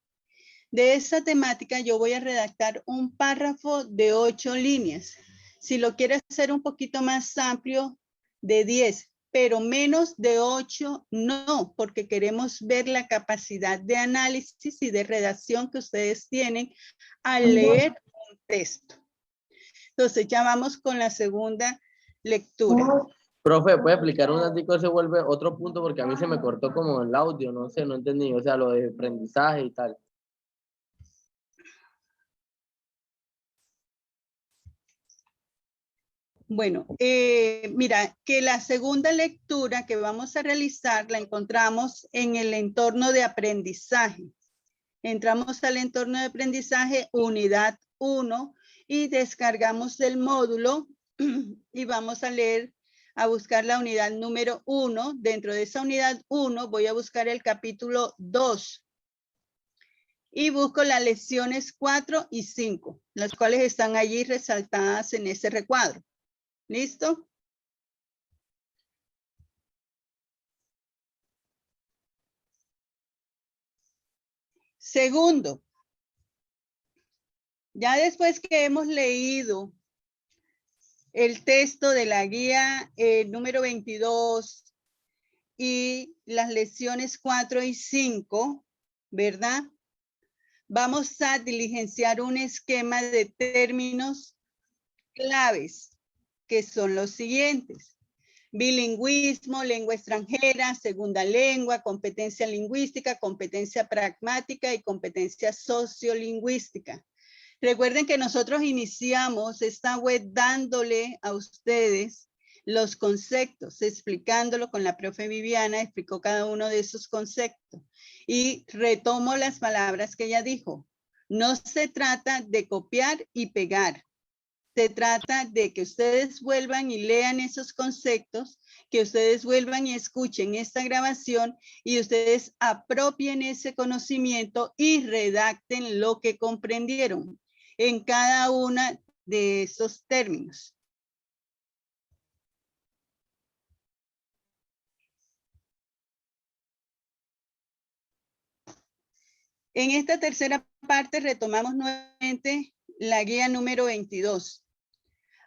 De esa temática yo voy a redactar un párrafo de 8 líneas. Si lo quieres hacer un poquito más amplio, de 10, pero menos de 8 no, porque queremos ver la capacidad de análisis y de redacción que ustedes tienen al leer un texto. Entonces, ya vamos con la segunda lectura. Profe, ¿puede explicar un ratito? Se vuelve otro punto porque a mí se me cortó como el audio, no sé, no entendí, o sea, lo de aprendizaje y tal. Bueno, mira, que la segunda lectura que vamos a realizar la encontramos en el entorno de aprendizaje. Entramos al entorno de aprendizaje, unidad 1, y descargamos el módulo y vamos a leer, a buscar la unidad número 1. Dentro de esa unidad 1 voy a buscar el capítulo 2. y busco las lecciones 4 y 5, las cuales están allí resaltadas en ese recuadro. ¿Listo? Segundo, ya después que hemos leído el texto de la guía número 22 y las lecciones 4 y 5, ¿verdad? Vamos a diligenciar un esquema de términos claves, que son los siguientes: bilingüismo, lengua extranjera, segunda lengua, competencia lingüística, competencia pragmática y competencia sociolingüística. Recuerden que nosotros iniciamos esta web dándole a ustedes los conceptos, explicándolo con la profe Viviana, explicó cada uno de esos conceptos. Y retomo las palabras que ella dijo. No se trata de copiar y pegar. Se trata de que ustedes vuelvan y lean esos conceptos, que ustedes vuelvan y escuchen esta grabación y ustedes apropien ese conocimiento y redacten lo que comprendieron en cada uno de esos términos. En esta tercera parte retomamos nuevamente la guía número 22.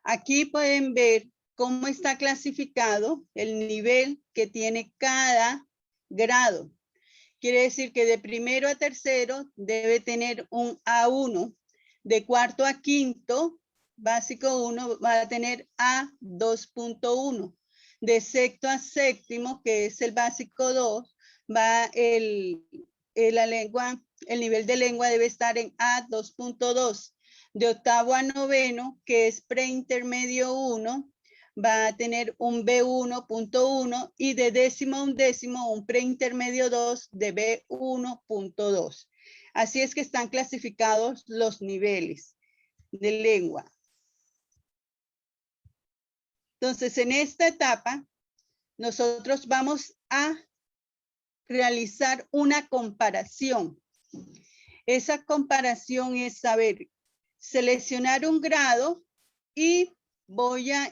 Aquí pueden ver cómo está clasificado el nivel que tiene cada grado. Quiere decir que de primero a tercero debe tener un A1. De cuarto a quinto, básico 1, va a tener A2.1. De sexto a séptimo, que es el básico 2, va el nivel de lengua debe estar en A2.2. De octavo a noveno, que es preintermedio 1, va a tener un B1.1 y de décimo a undécimo un preintermedio 2 de B1.2. Así es que están clasificados los niveles de lengua. Entonces, en esta etapa, nosotros vamos a realizar una comparación. Esa comparación es saber seleccionar un grado y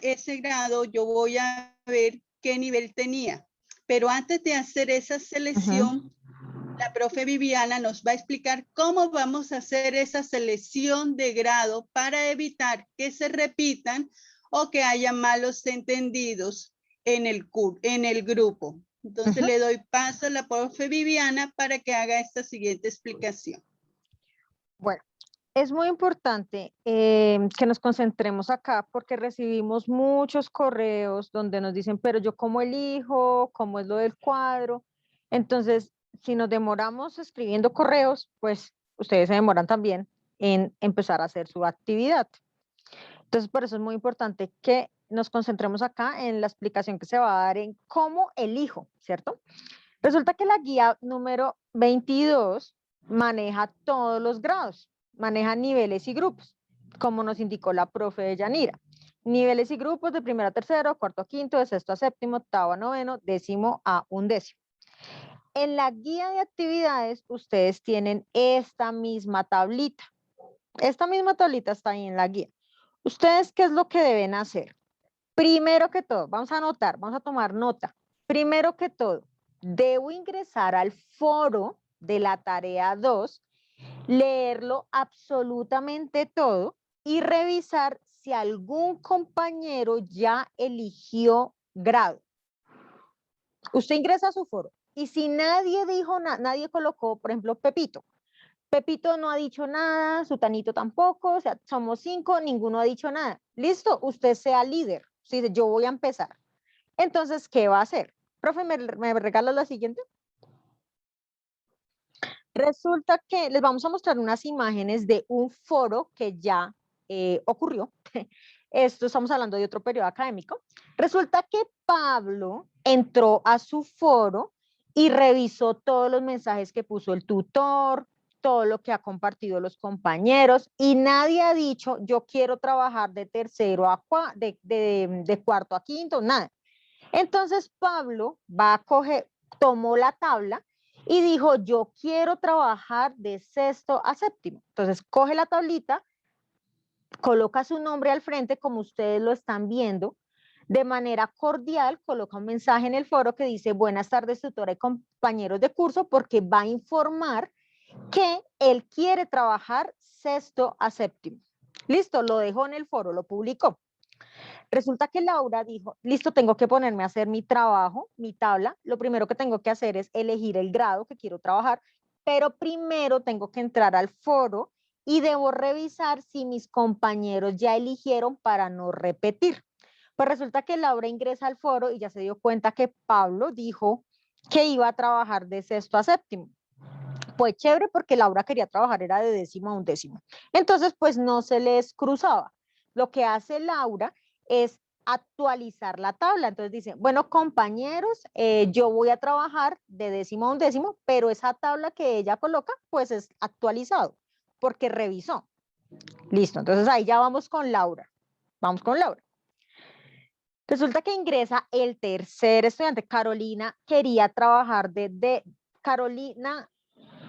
ese grado yo voy a ver qué nivel tenía. Pero antes de hacer esa selección, la profe Viviana nos va a explicar cómo vamos a hacer esa selección de grado para evitar que se repitan o que haya malos entendidos en el grupo. Entonces le doy paso a la profe Viviana para que haga esta siguiente explicación. Bueno, es muy importante que nos concentremos acá porque recibimos muchos correos donde nos dicen, pero yo cómo elijo, cómo es lo del cuadro. Entonces, si nos demoramos escribiendo correos, pues ustedes se demoran también en empezar a hacer su actividad. Entonces, por eso es muy importante que nos concentremos acá en la explicación que se va a dar en cómo elijo, ¿cierto? Resulta que la guía número 22 maneja todos los grados, maneja niveles y grupos, como nos indicó la profe Yanira. Niveles y grupos de primero a tercero, cuarto a quinto, de sexto a séptimo, octavo a noveno, décimo a undécimo. En la guía de actividades, ustedes tienen esta misma tablita. Esta misma tablita está ahí en la guía. ¿Ustedes qué es lo que deben hacer? Primero que todo, vamos a anotar, vamos a tomar nota. Primero que todo, debo ingresar al foro de la tarea 2, leerlo absolutamente todo y revisar si algún compañero ya eligió grado. Usted ingresa a su foro y si nadie dijo nada, nadie colocó, por ejemplo, Pepito. Pepito no ha dicho nada, Sutanito tampoco, o sea, somos 5, ninguno ha dicho nada. Listo, usted sea líder. Si dice, yo voy a empezar. Entonces, ¿qué va a hacer? Profe, ¿me regala la siguiente? Resulta que les vamos a mostrar unas imágenes de un foro que ya ocurrió. Esto estamos hablando de otro periodo académico. Resulta que Pablo entró a su foro y revisó todos los mensajes que puso el tutor, todo lo que ha compartido los compañeros y nadie ha dicho yo quiero trabajar de tercero a de cuarto a quinto, nada. Entonces Pablo tomó la tabla y dijo, yo quiero trabajar de sexto a séptimo. Entonces coge la tablita, coloca su nombre al frente como ustedes lo están viendo, de manera cordial coloca un mensaje en el foro que dice, buenas tardes tutora y compañeros de curso, porque va a informar que él quiere trabajar sexto a séptimo. Listo, lo dejó en el foro, lo publicó. Resulta que Laura dijo, listo, tengo que ponerme a hacer mi trabajo, mi tabla. Lo primero que tengo que hacer es elegir el grado que quiero trabajar, pero primero tengo que entrar al foro y debo revisar si mis compañeros ya eligieron para no repetir. Pues resulta que Laura ingresa al foro y ya se dio cuenta que Pablo dijo que iba a trabajar de sexto a séptimo. Pues chévere porque Laura quería trabajar, era de décimo a undécimo. Entonces, pues no se les cruzaba. Lo que hace Laura es actualizar la tabla. Entonces dice, bueno, compañeros, yo voy a trabajar de décimo a undécimo, pero esa tabla que ella coloca, pues es actualizado, porque revisó. Listo, entonces ahí ya vamos con Laura. Vamos con Laura. Resulta que ingresa el tercer estudiante. Carolina quería trabajar Carolina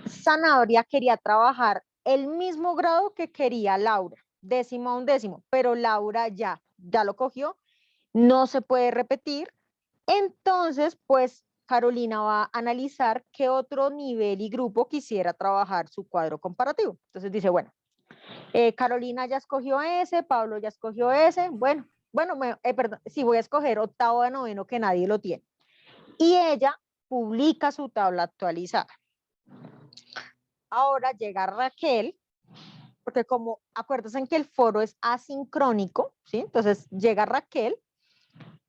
Zanabria quería trabajar el mismo grado que quería Laura, décimo a undécimo, pero Laura ya lo cogió, no se puede repetir. Entonces, pues Carolina va a analizar qué otro nivel y grupo quisiera trabajar su cuadro comparativo. Entonces dice, bueno, Carolina ya escogió ese, Pablo ya escogió ese, bueno, perdón, sí, voy a escoger octavo a noveno que nadie lo tiene. Y ella publica su tabla actualizada. Ahora llega Raquel, porque como acuérdense en que el foro es asincrónico, ¿sí? Entonces llega Raquel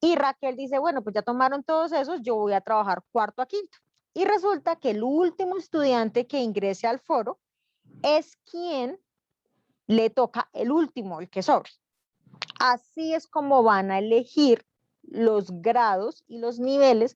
y Raquel dice, bueno, pues ya tomaron todos esos, yo voy a trabajar cuarto a quinto. Y resulta que el último estudiante que ingrese al foro es quien le toca el último, el que sobre. Así es como van a elegir los grados y los niveles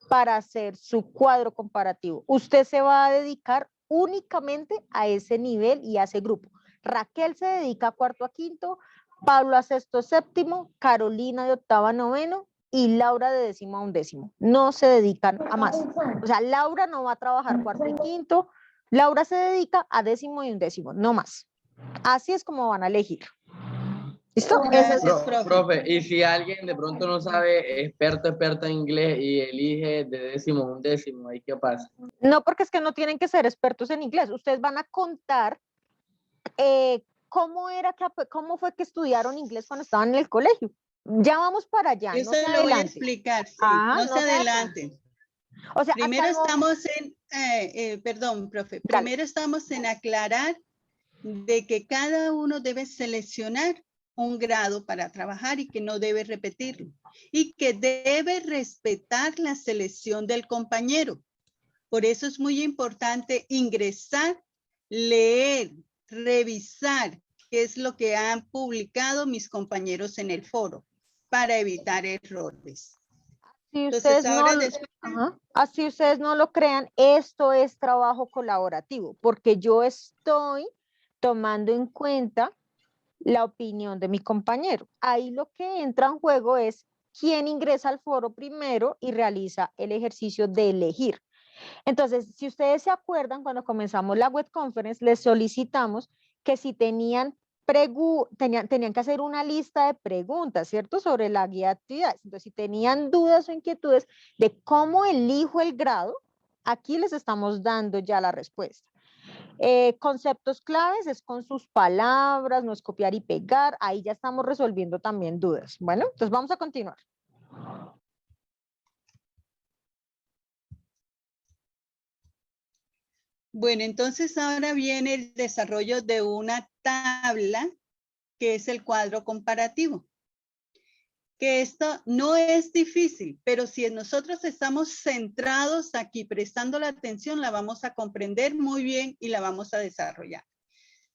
para hacer su cuadro comparativo. Usted se va a dedicar únicamente a ese nivel y a ese grupo. Raquel se dedica a cuarto a quinto, Pablo a sexto a séptimo, Carolina de octavo a noveno y Laura de décimo a undécimo. No se dedican a más. O sea, Laura no va a trabajar cuarto y quinto, Laura se dedica a décimo y undécimo, no más. Así es como van a elegir. ¿Listo? Gracias, profe. Profe, y si alguien de pronto no sabe, experta en inglés y elige de décimo a undécimo, ¿ahí qué pasa? No, porque es que no tienen que ser expertos en inglés. Ustedes van a contar cómo fue que estudiaron inglés cuando estaban en el colegio. Ya vamos para allá. Eso no se lo voy a adelante. explicar, sí. Ajá, no se adelante. O sea, Primero estamos perdón, profe. Primero estamos en aclarar de que cada uno debe seleccionar un grado para trabajar y que no debe repetirlo. Y que debe respetar la selección del compañero. Por eso es muy importante ingresar, leer, revisar qué es lo que han publicado mis compañeros en el foro para evitar errores. Si Entonces, ustedes, ahora así ustedes no lo crean, esto es trabajo colaborativo, porque yo estoy tomando en cuenta la opinión de mi compañero. Ahí lo que entra en juego es quién ingresa al foro primero y realiza el ejercicio de elegir. Entonces, si ustedes se acuerdan, cuando comenzamos la web conference, les solicitamos que si tenían que hacer una lista de preguntas, ¿cierto? Sobre la guía de actividades. Entonces, si tenían dudas o inquietudes de cómo elijo el grado, aquí les estamos dando ya la respuesta. Conceptos claves es con sus palabras, no es copiar y pegar. Ahí ya estamos resolviendo también dudas. Bueno, entonces vamos a continuar. Bueno, entonces ahora viene el desarrollo de una tabla que es el cuadro comparativo. Que esto no es difícil, pero si nosotros estamos centrados aquí, prestando la atención, la vamos a comprender muy bien y la vamos a desarrollar.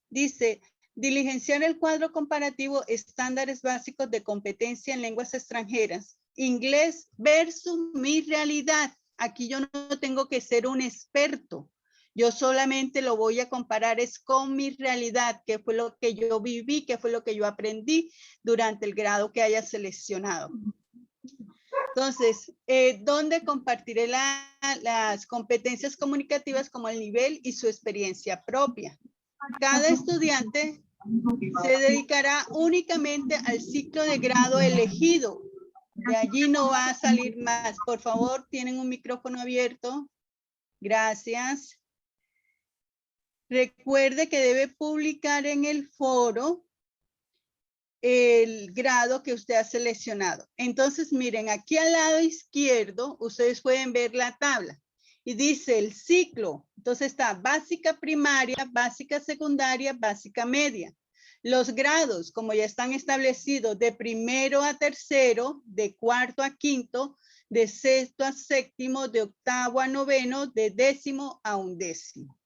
Dice, diligenciar el cuadro comparativo, estándares básicos de competencia en lenguas extranjeras, inglés versus mi realidad. Aquí yo no tengo que ser un experto. Yo solamente lo voy a comparar es con mi realidad, qué fue lo que yo viví, qué fue lo que yo aprendí durante el grado que haya seleccionado. Entonces, ¿dónde compartiré las competencias comunicativas como el nivel y su experiencia propia? Cada estudiante se dedicará únicamente al ciclo de grado elegido. De allí no va a salir más. Por favor, tienen un micrófono abierto. Gracias. Recuerde que debe publicar en el foro el grado que usted ha seleccionado. Entonces, miren, aquí al lado izquierdo, ustedes pueden ver la tabla. Y dice el ciclo. Entonces está básica primaria, básica secundaria, básica media. Los grados, como ya están establecidos, de primero a tercero, de cuarto a quinto, de sexto a séptimo, de octavo a noveno, de décimo a undécimo.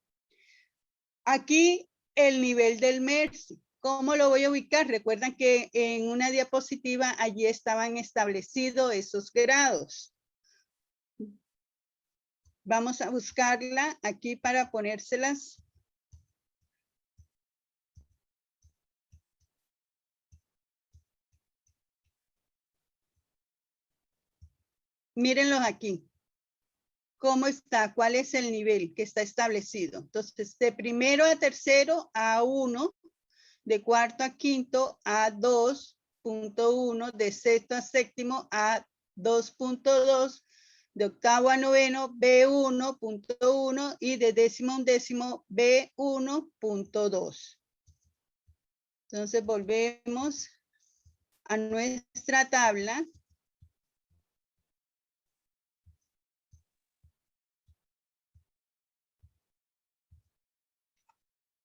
Aquí el nivel del MERSI. ¿Cómo lo voy a ubicar? Recuerdan que en una diapositiva allí estaban establecidos esos grados. Vamos a buscarla aquí para ponérselas. Mírenlos aquí. ¿Cómo está? ¿Cuál es el nivel que está establecido? Entonces, de primero a tercero a 1, de cuarto a quinto a 2.1, de sexto a séptimo a 2.2, de octavo a noveno B1.1 y de décimo a undécimo B1.2. Entonces, volvemos a nuestra tabla.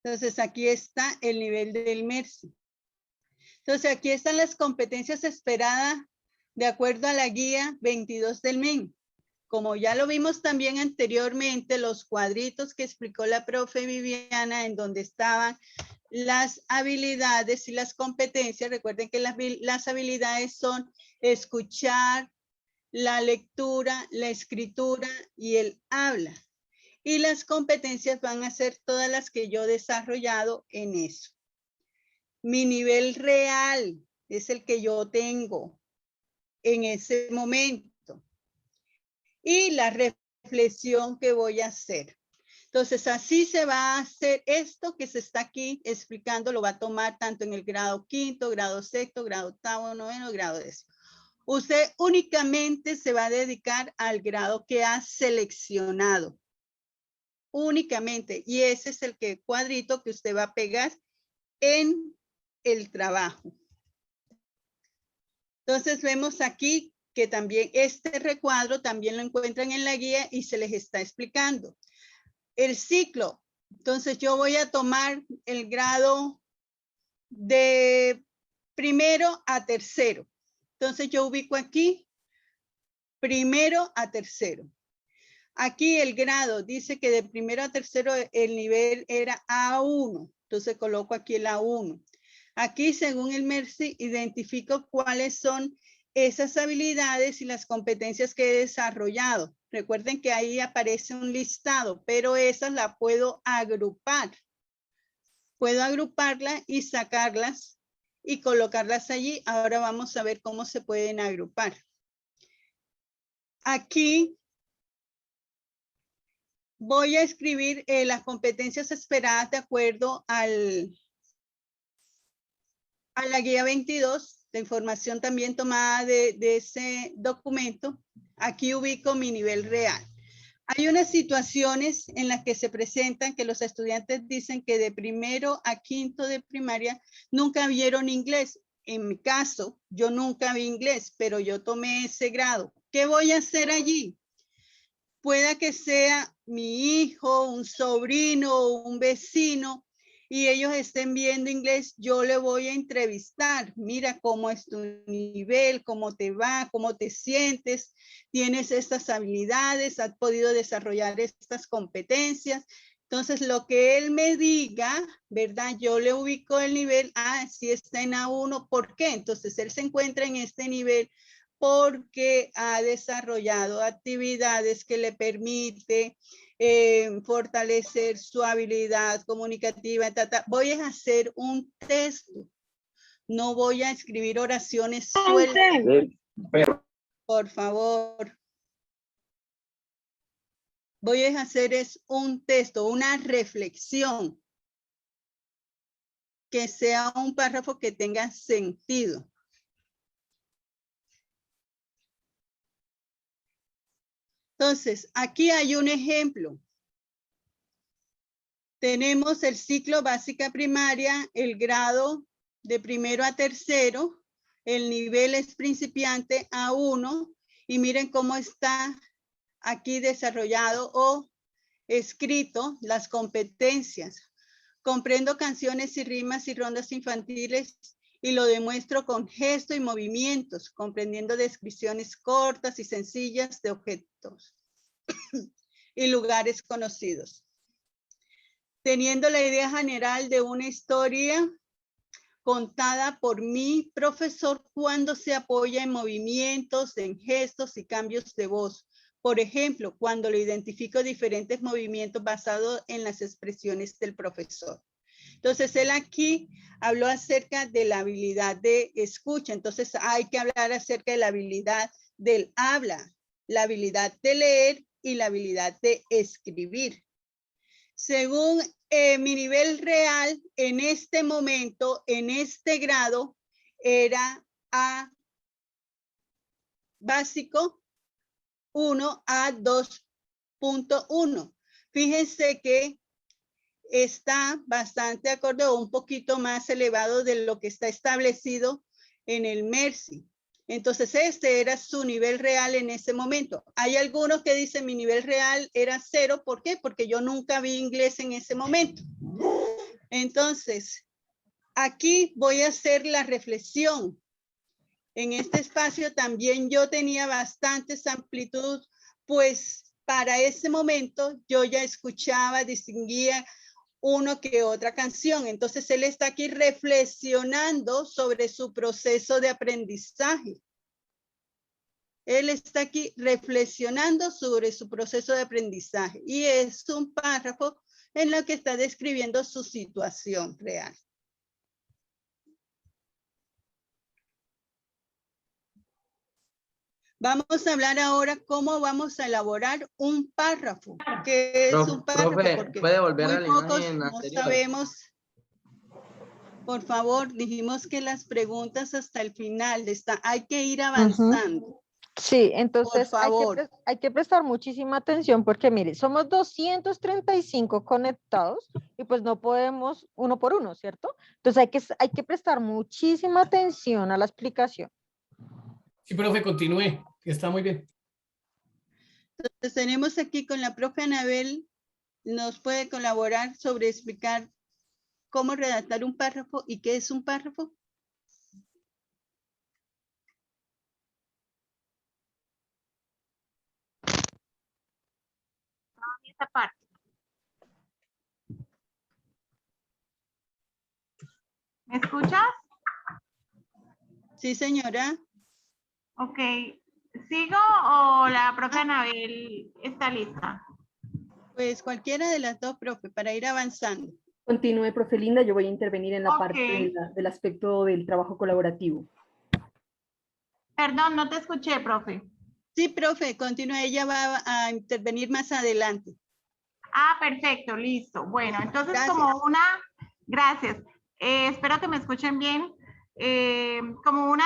Entonces, aquí está el nivel del MERSI. Entonces, aquí están las competencias esperadas de acuerdo a la guía 22 del MEN. Como ya lo vimos también anteriormente, los cuadritos que explicó la profe Viviana, en donde estaban las habilidades y las competencias. Recuerden que las habilidades son escuchar, la lectura, la escritura y el habla. Y las competencias van a ser todas las que yo he desarrollado en eso. Mi nivel real es el que yo tengo en ese momento. Y la reflexión que voy a hacer. Entonces, así se va a hacer esto que se está aquí explicando, lo va a tomar tanto en el grado quinto, grado sexto, grado octavo, noveno, grado décimo. Usted únicamente se va a dedicar al grado que ha seleccionado. Únicamente. Y ese es el cuadrito que usted va a pegar en el trabajo. Entonces vemos aquí que también este recuadro también lo encuentran en la guía y se les está explicando. El ciclo. Entonces yo voy a tomar el grado de primero a tercero. Entonces yo ubico aquí primero a tercero. Aquí el grado dice que de primero a tercero el nivel era A1. Entonces coloco aquí el A1. Aquí, según el MERSI, identifico cuáles son esas habilidades y las competencias que he desarrollado. Recuerden que ahí aparece un listado, pero esas las puedo agrupar. Puedo agruparlas y sacarlas y colocarlas allí. Ahora vamos a ver cómo se pueden agrupar. Aquí voy a escribir las competencias esperadas de acuerdo a la guía 22, de información también tomada de ese documento. Aquí ubico mi nivel real. Hay unas situaciones en las que se presentan que los estudiantes dicen que de primero a quinto de primaria nunca vieron inglés. En mi caso, yo nunca vi inglés, pero yo tomé ese grado. ¿Qué voy a hacer allí? Pueda que sea mi hijo, un sobrino, un vecino, y ellos estén viendo inglés, yo le voy a entrevistar. Mira cómo es tu nivel, cómo te va, cómo te sientes, tienes estas habilidades, has podido desarrollar estas competencias. Entonces, lo que él me diga, ¿verdad? Yo le ubico el nivel, si está en A1, ¿por qué? Entonces, él se encuentra en este nivel porque ha desarrollado actividades que le permite fortalecer su habilidad comunicativa. Voy a hacer un texto, no voy a escribir oraciones sueltas. Por favor. Voy a hacer es un texto, una reflexión. Que sea un párrafo que tenga sentido. Entonces, aquí hay un ejemplo. Tenemos el ciclo básica primaria, el grado de primero a tercero, el nivel es principiante A1, y miren cómo está aquí desarrollado o escrito las competencias. Comprendo canciones y rimas y rondas infantiles y lo demuestro con gesto y movimientos, comprendiendo descripciones cortas y sencillas de objetos y lugares conocidos. Teniendo la idea general de una historia contada por mi profesor cuando se apoya en movimientos, en gestos y cambios de voz. Por ejemplo, cuando le identifico diferentes movimientos basados en las expresiones del profesor. Entonces, él aquí habló acerca de la habilidad de escucha. Entonces, hay que hablar acerca de la habilidad del habla, la habilidad de leer y la habilidad de escribir. Según mi nivel real, en este momento, en este grado, era A básico 1 a 2.1. Fíjense que está bastante acorde o un poquito más elevado de lo que está establecido en el MERSI. Entonces, este era su nivel real en ese momento. Hay algunos que dicen mi nivel real era 0. ¿Por qué? Porque yo nunca vi inglés en ese momento. Entonces, aquí voy a hacer la reflexión. En este espacio también yo tenía bastantes amplitud, pues para ese momento yo ya escuchaba, distinguía uno que otra canción. Entonces él está aquí reflexionando sobre su proceso de aprendizaje. Él está aquí reflexionando sobre su proceso de aprendizaje y es un párrafo en lo que está describiendo su situación real. Vamos a hablar ahora cómo vamos a elaborar un párrafo. ¿Qué es un párrafo? Profe, porque puede volver muy a la pocos imagen no anterior. sabemos. Por favor, dijimos que las preguntas hasta el final, hay que ir avanzando. Sí, entonces Por favor. hay que prestar muchísima atención porque mire, somos 235 conectados y pues no podemos uno por uno, ¿cierto? Entonces hay que prestar muchísima atención a la explicación. Sí, profe, continúe, que está muy bien. Entonces tenemos aquí con la profe Anabel, nos puede colaborar sobre explicar cómo redactar un párrafo y qué es un párrafo. Esta parte. ¿Me escuchas? Sí, señora. Ok. ¿Sigo o la profe Anabel está lista? Pues cualquiera de las dos, profe, para ir avanzando. Continúe, profe Linda, yo voy a intervenir en la Ok. parte del aspecto del trabajo colaborativo. Perdón, no te escuché, profe. Sí, profe, continúe, ella va a intervenir más adelante. Ah, perfecto, listo. Bueno, entonces Gracias. gracias. Espero que me escuchen bien. Como una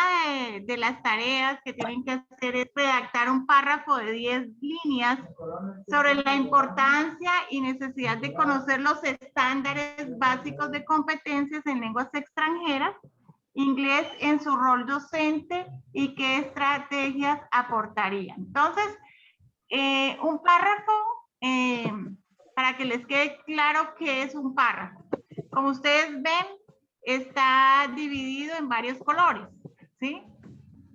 de las tareas que tienen que hacer es redactar un párrafo de 10 líneas sobre la importancia y necesidad de conocer los estándares básicos de competencias en lenguas extranjeras, inglés en su rol docente y qué estrategias aportarían. Entonces, un párrafo, para que les quede claro qué es un párrafo. Como ustedes ven, está dividido en varios colores, ¿sí?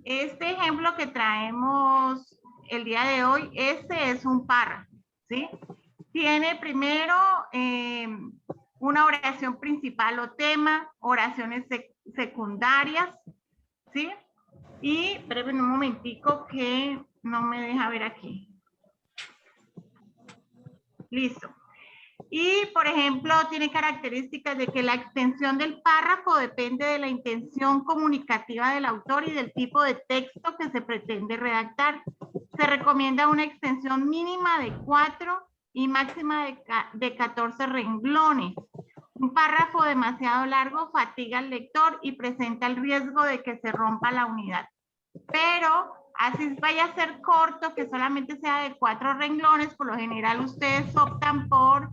Este ejemplo que traemos el día de hoy, este es un párrafo, ¿sí? Tiene primero una oración principal o tema, oraciones secundarias, ¿sí? Y, espérenme un momentico que no me deja ver aquí. Listo. Y, por ejemplo, tiene características de que la extensión del párrafo depende de la intención comunicativa del autor y del tipo de texto que se pretende redactar. Se recomienda una extensión mínima de 4 y máxima de 14 renglones. Un párrafo demasiado largo fatiga al lector y presenta el riesgo de que se rompa la unidad. Pero así vaya a ser corto, que solamente sea de 4 renglones, por lo general ustedes optan por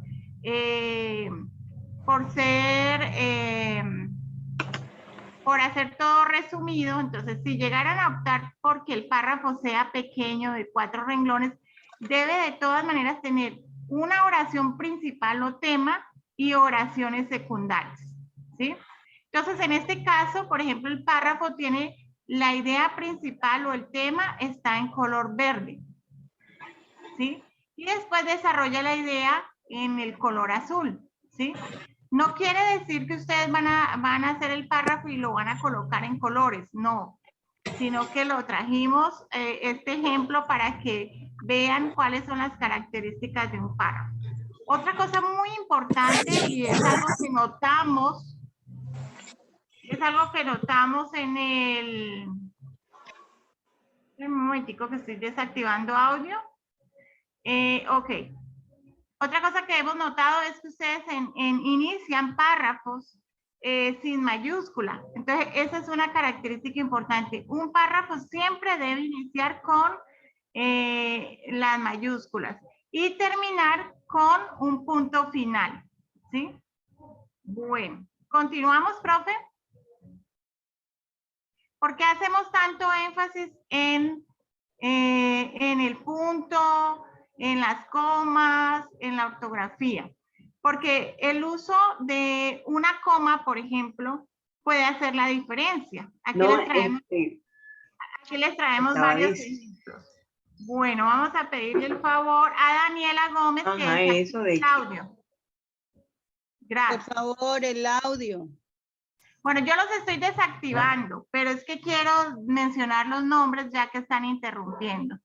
hacer todo resumido. Entonces, si llegaran a optar porque el párrafo sea pequeño, de 4 renglones, debe de todas maneras tener una oración principal o tema y oraciones secundarias, ¿sí? Entonces, en este caso, por ejemplo, el párrafo tiene la idea principal o el tema está en color verde, ¿sí? Y después desarrolla la idea en el color azul, ¿sí? No quiere decir que ustedes van a hacer el párrafo y lo van a colocar en colores, no, sino que lo trajimos este ejemplo para que vean cuáles son las características de un párrafo. Otra cosa muy importante, y es algo que notamos en el... Un momentico que estoy desactivando audio. Ok. Otra cosa que hemos notado es que ustedes inician párrafos sin mayúscula. Entonces, esa es una característica importante. Un párrafo siempre debe iniciar con las mayúsculas y terminar con un punto final, ¿sí? Bueno, continuamos, profe. ¿Por qué hacemos tanto énfasis en el punto, en las comas, en la ortografía? Porque el uso de una coma, por ejemplo, puede hacer la diferencia. Aquí les traemos varios ejemplos. Bueno, vamos a pedirle el favor a Daniela Gómez que desactive el audio. Gracias. Por favor, el audio. Bueno, yo los estoy desactivando, pero es que quiero mencionar los nombres ya que están interrumpiendo.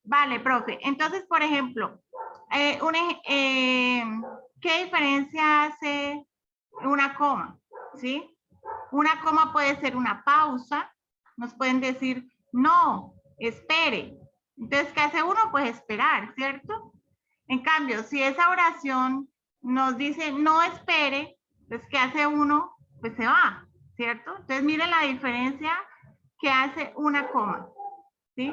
Vale, profe. Entonces, por ejemplo, ¿qué diferencia hace una coma? ¿Sí? Una coma puede ser una pausa. Nos pueden decir, no, espere. Entonces, ¿qué hace uno? Pues esperar, ¿cierto? En cambio, si esa oración nos dice no espere, pues ¿qué hace uno? Pues se va, ¿cierto? Entonces, miren la diferencia que hace una coma, ¿sí?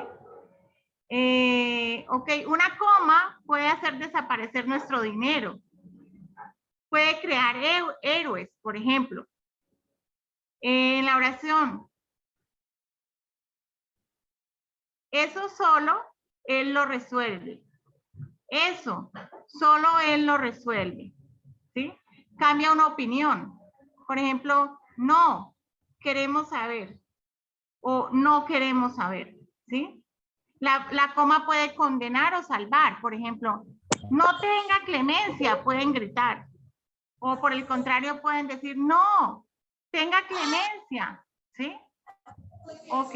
Ok, una coma puede hacer desaparecer nuestro dinero. Puede crear héroes, por ejemplo. En la oración. Eso solo él lo resuelve. Eso solo él lo resuelve. ¿Sí? Cambia una opinión. Por ejemplo, no queremos saber o no queremos saber. ¿Sí? La coma puede condenar o salvar. Por ejemplo, no tenga clemencia, pueden gritar. O por el contrario, pueden decir, no, tenga clemencia. ¿Sí? Ok.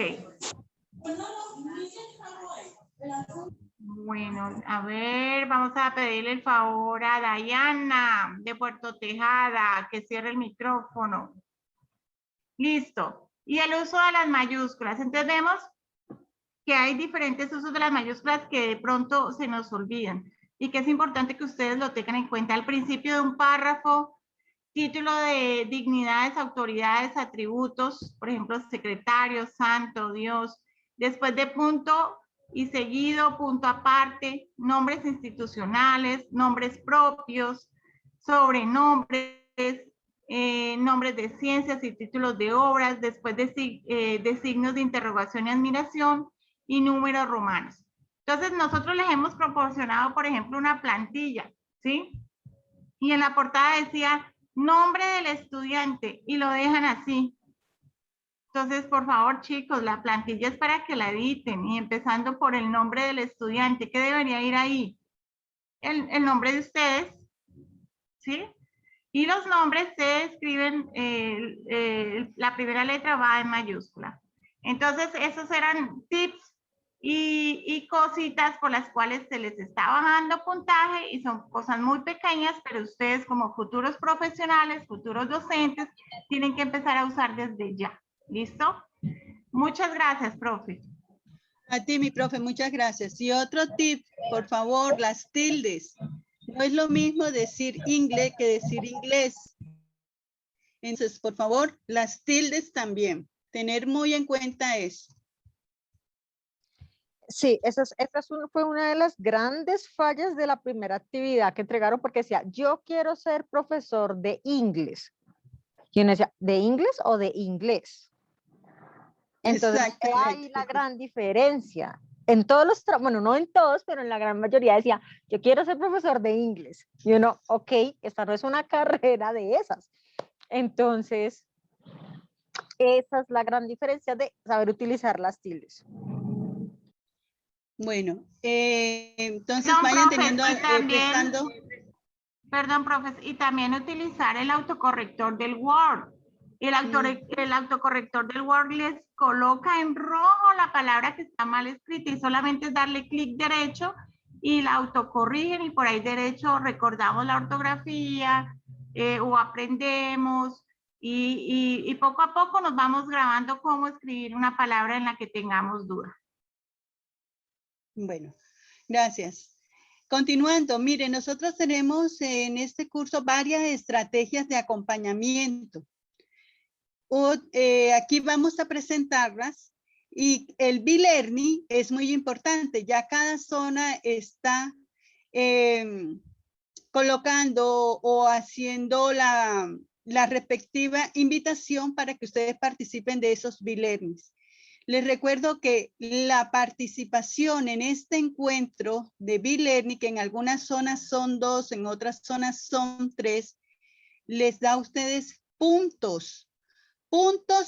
Bueno, a ver, vamos a pedirle el favor a Dayana de Puerto Tejada que cierre el micrófono. Listo. Y el uso de las mayúsculas. Entonces vemos que hay diferentes usos de las mayúsculas que de pronto se nos olvidan y que es importante que ustedes lo tengan en cuenta. Al principio de un párrafo, título de dignidades, autoridades, atributos, por ejemplo, secretario, santo, Dios. Después de punto y seguido, punto aparte, nombres institucionales, nombres propios, sobrenombres, nombres de ciencias y títulos de obras, después de signos de interrogación y admiración y números romanos. Entonces, nosotros les hemos proporcionado, por ejemplo, una plantilla, ¿sí? Y en la portada decía nombre del estudiante y lo dejan así. Entonces, por favor, chicos, la plantilla es para que la editen y empezando por el nombre del estudiante. ¿Qué debería ir ahí? El nombre de ustedes, ¿sí? Y los nombres se escriben, la primera letra va en mayúscula. Entonces, esos eran tips y cositas por las cuales se les está bajando puntaje y son cosas muy pequeñas, pero ustedes como futuros profesionales, futuros docentes, tienen que empezar a usar desde ya. ¿Listo? Muchas gracias, profe. A ti, mi profe, muchas gracias. Y otro tip, por favor, las tildes. No es lo mismo decir inglés que decir inglés. Entonces, por favor, las tildes también. Tener muy en cuenta eso. Sí, fue una de las grandes fallas de la primera actividad que entregaron porque decía, yo quiero ser profesor de inglés. Y uno decía, ¿de inglés o de inglés? Entonces, hay la gran diferencia. En todos los, bueno, no en todos, pero en la gran mayoría decía, yo quiero ser profesor de inglés. Y uno, ok, esta no es una carrera de esas. Entonces, esa es la gran diferencia de saber utilizar las tildes. Bueno, entonces No, vayan profe, teniendo, y también, prestando. perdón, profe, y también utilizar el autocorrector del Word. El autocorrector del Word les coloca en rojo la palabra que está mal escrita y solamente es darle clic derecho y la autocorrigen y por ahí derecho recordamos la ortografía o aprendemos y poco a poco nos vamos grabando cómo escribir una palabra en la que tengamos duda. Bueno, gracias. Continuando, mire, nosotros tenemos en este curso varias estrategias de acompañamiento. Aquí vamos a presentarlas y el B-Learning es muy importante. Ya cada zona está colocando o haciendo la respectiva invitación para que ustedes participen de esos B-Learnings. Les recuerdo que la participación en este encuentro de B-Learning, que en algunas zonas son 2, en otras zonas son 3, les da a ustedes puntos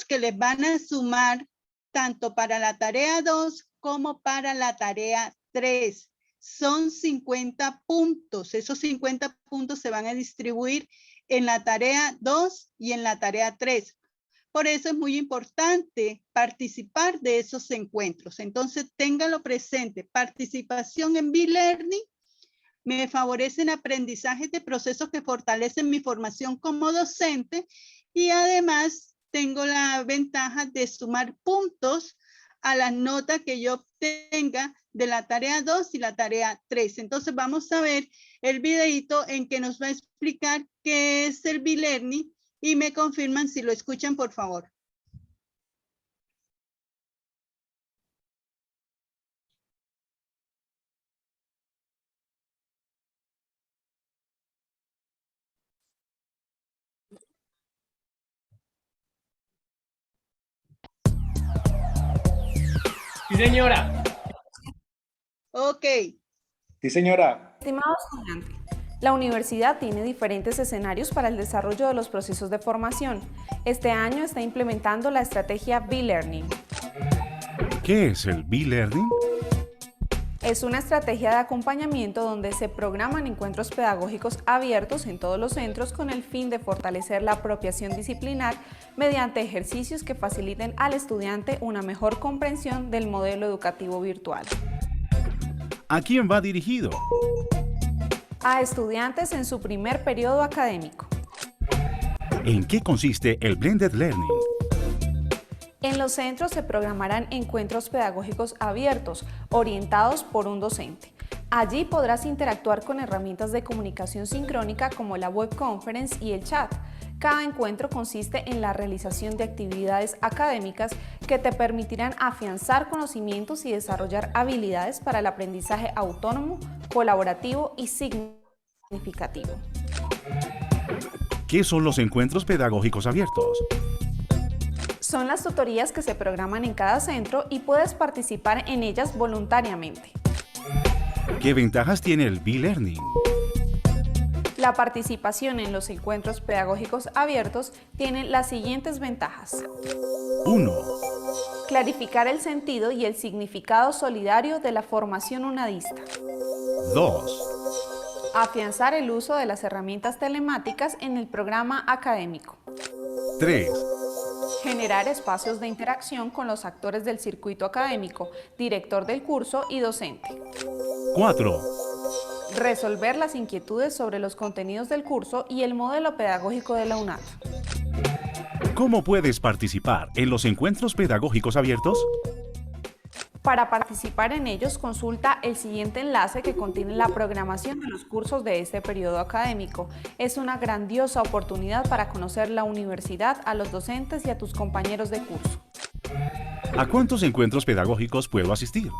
que les van a sumar tanto para la tarea 2 como para la tarea 3. Son 50 puntos. Esos 50 puntos se van a distribuir en la tarea 2 y en la tarea 3. Por eso es muy importante participar de esos encuentros. Entonces, téngalo presente. Participación en B-Learning me favorecen aprendizajes de procesos que fortalecen mi formación como docente y además tengo la ventaja de sumar puntos a las notas que yo obtenga de la tarea 2 y la tarea 3. Entonces vamos a ver el videito en que nos va a explicar qué es el B-Learning y me confirman si lo escuchan, por favor. Sí, señora. Ok. Sí, señora. Estimado estudiante, la universidad tiene diferentes escenarios para el desarrollo de los procesos de formación. Este año está implementando la estrategia B-Learning. ¿Qué es el B-Learning? Es una estrategia de acompañamiento donde se programan encuentros pedagógicos abiertos en todos los centros con el fin de fortalecer la apropiación disciplinar mediante ejercicios que faciliten al estudiante una mejor comprensión del modelo educativo virtual. ¿A quién va dirigido? A estudiantes en su primer periodo académico. ¿En qué consiste el Blended Learning? En los centros se programarán encuentros pedagógicos abiertos, orientados por un docente. Allí podrás interactuar con herramientas de comunicación sincrónica como la web conference y el chat. Cada encuentro consiste en la realización de actividades académicas que te permitirán afianzar conocimientos y desarrollar habilidades para el aprendizaje autónomo, colaborativo y significativo. ¿Qué son los encuentros pedagógicos abiertos? Son las tutorías que se programan en cada centro y puedes participar en ellas voluntariamente. ¿Qué ventajas tiene el B-Learning? La participación en los encuentros pedagógicos abiertos tiene las siguientes ventajas. 1. Clarificar el sentido y el significado solidario de la formación unadista. 2. Afianzar el uso de las herramientas telemáticas en el programa académico. 3. Generar espacios de interacción con los actores del circuito académico, director del curso y docente. 4. Resolver las inquietudes sobre los contenidos del curso y el modelo pedagógico de la UNAT. ¿Cómo puedes participar en los encuentros pedagógicos abiertos? Para participar en ellos, consulta el siguiente enlace que contiene la programación de los cursos de este periodo académico. Es una grandiosa oportunidad para conocer la universidad, a los docentes y a tus compañeros de curso. ¿A cuántos encuentros pedagógicos puedo asistir?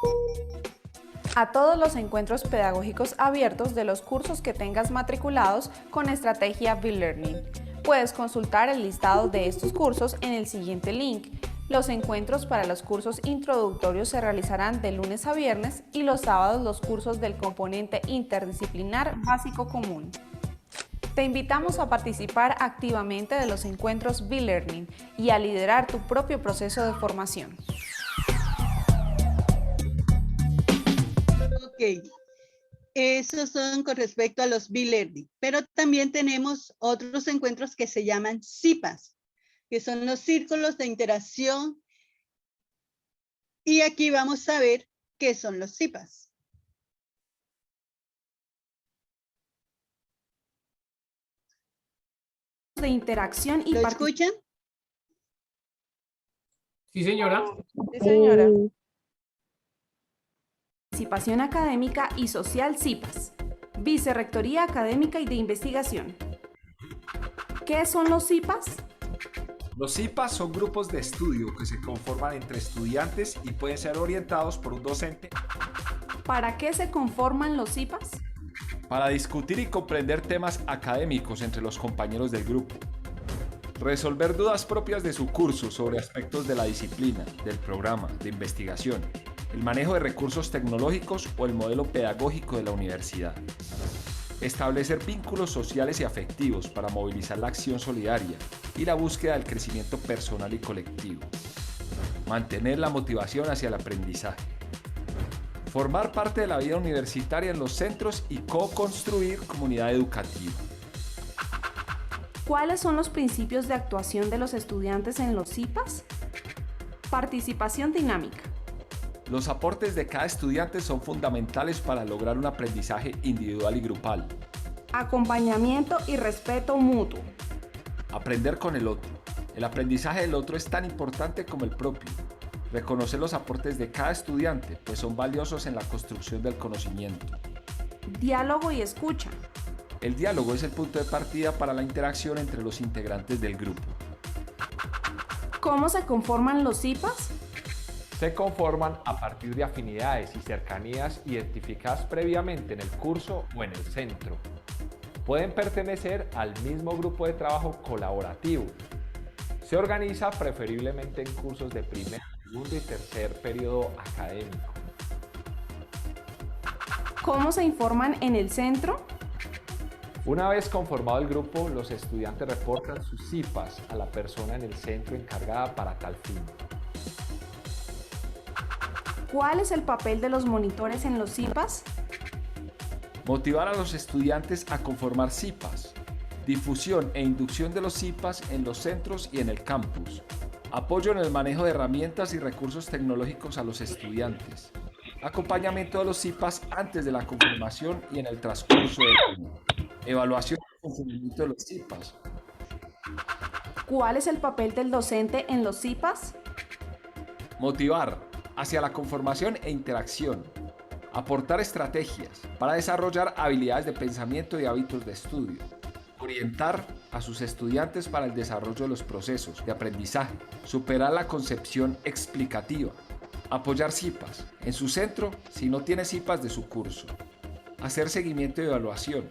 A todos los encuentros pedagógicos abiertos de los cursos que tengas matriculados con estrategia B-Learning. Puedes consultar el listado de estos cursos en el siguiente link. Los encuentros para los cursos introductorios se realizarán de lunes a viernes y los sábados los cursos del componente interdisciplinar básico común. Te invitamos a participar activamente de los encuentros B-Learning y a liderar tu propio proceso de formación. Ok, esos son con respecto a los B-Learning, pero también tenemos otros encuentros que se llaman CIPAS, que son los círculos de interacción. Y aquí vamos a ver qué son los CIPAS. De interacción y ¿Lo escuchan? Sí, señora. Sí, señora. Participación académica y social CIPAS. Vicerrectoría académica y de investigación. ¿Qué son los CIPAS? Los CIPAS son grupos de estudio que se conforman entre estudiantes y pueden ser orientados por un docente. ¿Para qué se conforman los CIPAS? Para discutir y comprender temas académicos entre los compañeros del grupo. Resolver dudas propias de su curso sobre aspectos de la disciplina, del programa, de investigación, el manejo de recursos tecnológicos o el modelo pedagógico de la universidad. Establecer vínculos sociales y afectivos para movilizar la acción solidaria y la búsqueda del crecimiento personal y colectivo. Mantener la motivación hacia el aprendizaje. Formar parte de la vida universitaria en los centros y co-construir comunidad educativa. ¿Cuáles son los principios de actuación de los estudiantes en los CIPAS? Participación dinámica. Los aportes de cada estudiante son fundamentales para lograr un aprendizaje individual y grupal. Acompañamiento y respeto mutuo. Aprender con el otro. El aprendizaje del otro es tan importante como el propio. Reconocer los aportes de cada estudiante, pues son valiosos en la construcción del conocimiento. Diálogo y escucha. El diálogo es el punto de partida para la interacción entre los integrantes del grupo. ¿Cómo se conforman los CIPAS? Se conforman a partir de afinidades y cercanías identificadas previamente en el curso o en el centro. Pueden pertenecer al mismo grupo de trabajo colaborativo. Se organiza preferiblemente en cursos de primer, segundo y tercer periodo académico. ¿Cómo se informan en el centro? Una vez conformado el grupo, los estudiantes reportan sus CIPAS a la persona en el centro encargada para tal fin. ¿Cuál es el papel de los monitores en los CIPAS? Motivar a los estudiantes a conformar CIPAS. Difusión e inducción de los CIPAS en los centros y en el campus. Apoyo en el manejo de herramientas y recursos tecnológicos a los estudiantes. Acompañamiento de los CIPAS antes de la conformación y en el transcurso del año. Evaluación y funcionamiento de los CIPAS. ¿Cuál es el papel del docente en los CIPAS? Motivar hacia la conformación e interacción. Aportar estrategias para desarrollar habilidades de pensamiento y hábitos de estudio. Orientar a sus estudiantes para el desarrollo de los procesos de aprendizaje. Superar la concepción explicativa. Apoyar CIPAS en su centro si no tiene CIPAS de su curso. Hacer seguimiento y evaluación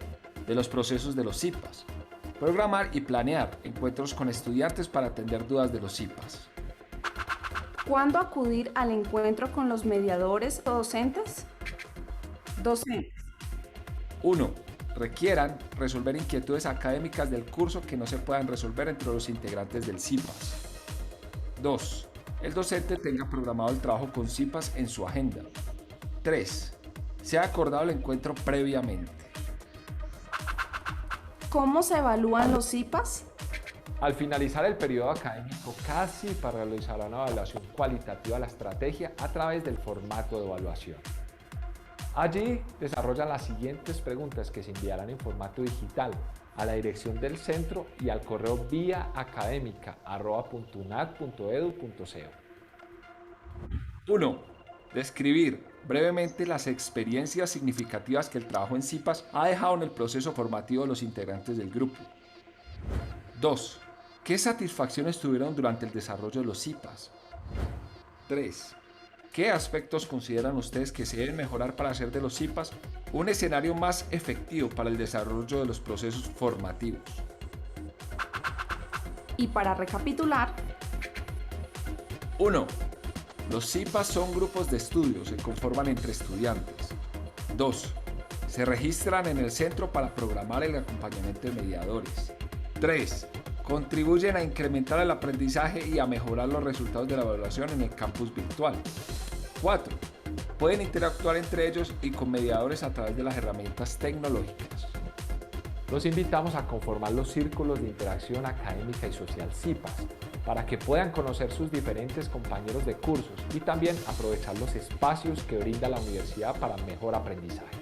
de los procesos de los CIPAS. Programar y planear encuentros con estudiantes para atender dudas de los CIPAS. ¿Cuándo acudir al encuentro con los mediadores o docentes? Docentes. 1. Requieran resolver inquietudes académicas del curso que no se puedan resolver entre los integrantes del CIPAS. 2. El docente tenga programado el trabajo con CIPAS en su agenda. 3. Se ha acordado el encuentro previamente. ¿Cómo se evalúan los CIPAS? Al finalizar el periodo académico, cada CIPA realizará una evaluación cualitativa de la estrategia a través del formato de evaluación. Allí desarrollan las siguientes preguntas que se enviarán en formato digital a la dirección del centro y al correo viaacademica@puntunat.edu.co. 1. Describir brevemente las experiencias significativas que el trabajo en CIPAS ha dejado en el proceso formativo de los integrantes del grupo. 2. ¿Qué satisfacciones tuvieron durante el desarrollo de los CIPAS? 3. ¿Qué aspectos consideran ustedes que se deben mejorar para hacer de los CIPAS un escenario más efectivo para el desarrollo de los procesos formativos? Y para recapitular, 1. Los CIPAS son grupos de estudio, se conforman entre estudiantes. 2. Se registran en el centro para programar el acompañamiento de mediadores. 3. Contribuyen a incrementar el aprendizaje y a mejorar los resultados de la evaluación en el campus virtual. 4. Pueden interactuar entre ellos y con mediadores a través de las herramientas tecnológicas. Los invitamos a conformar los círculos de interacción académica y social CIPAS para que puedan conocer sus diferentes compañeros de cursos y también aprovechar los espacios que brinda la universidad para mejor aprendizaje.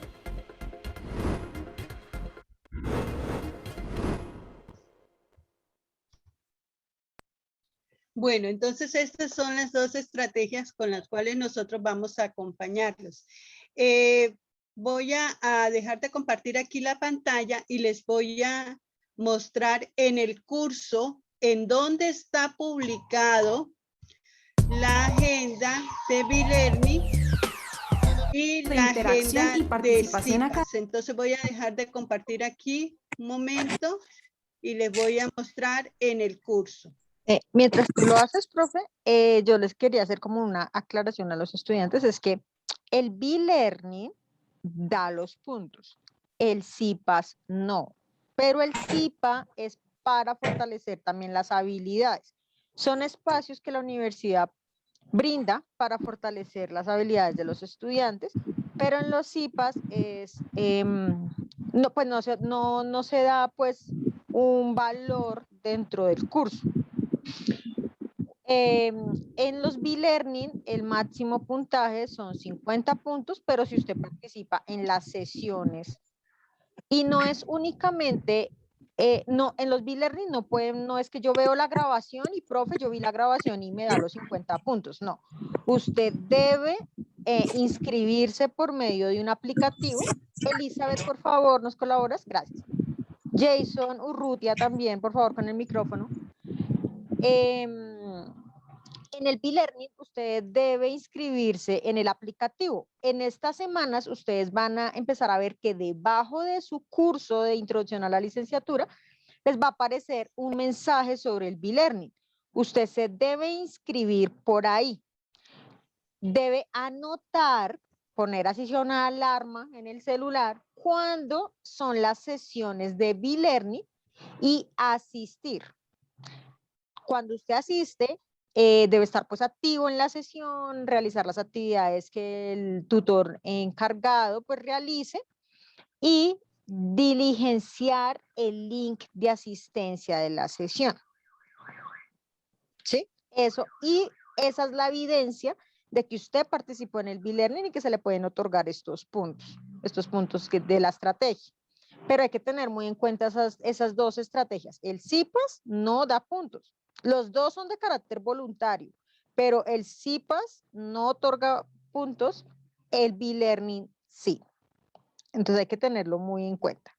Bueno, entonces estas son las dos estrategias con las cuales nosotros vamos a acompañarlos. Voy a dejar de compartir aquí la pantalla y les voy a mostrar en el curso en donde está publicado la agenda de B-Learning y la agenda y participación de CIPAS. Entonces voy a dejar de compartir aquí un momento y les voy a mostrar en el curso. Mientras tú lo haces, profe, yo les quería hacer como una aclaración a los estudiantes, es que el B-Learning da los puntos, el CIPAS no, pero el CIPA es para fortalecer también las habilidades. Son espacios que la universidad brinda para fortalecer las habilidades de los estudiantes, pero en los CIPAS no, pues no se da pues un valor dentro del curso. En los B-Learning el máximo puntaje son 50 puntos, pero si usted participa en las sesiones y no es únicamente, no, en los B-Learning no es que yo veo la grabación y profe, yo vi la grabación y me da los 50 puntos, no. Usted debe inscribirse por medio de un aplicativo. Elizabeth, por favor, ¿nos colaboras? Gracias. Jason, Urrutia también, por favor, con el micrófono. En el B-Learning usted debe inscribirse en el aplicativo. En estas semanas ustedes van a empezar a ver que debajo de su curso de introducción a la licenciatura les va a aparecer un mensaje sobre el B-Learning. Usted se debe inscribir por ahí. Debe anotar, poner así una alarma en el celular cuando son las sesiones de B-Learning y asistir. Cuando usted asiste, debe estar pues activo en la sesión, realizar las actividades que el tutor encargado pues realice y diligenciar el link de asistencia de la sesión. ¿Sí? Eso, y esa es la evidencia de que usted participó en el B-Learning y que se le pueden otorgar estos puntos de la estrategia. Pero hay que tener muy en cuenta esas dos estrategias. El CIPAS no da puntos. Los dos son de carácter voluntario, pero el CIPAS no otorga puntos, el B-Learning sí. Entonces hay que tenerlo muy en cuenta.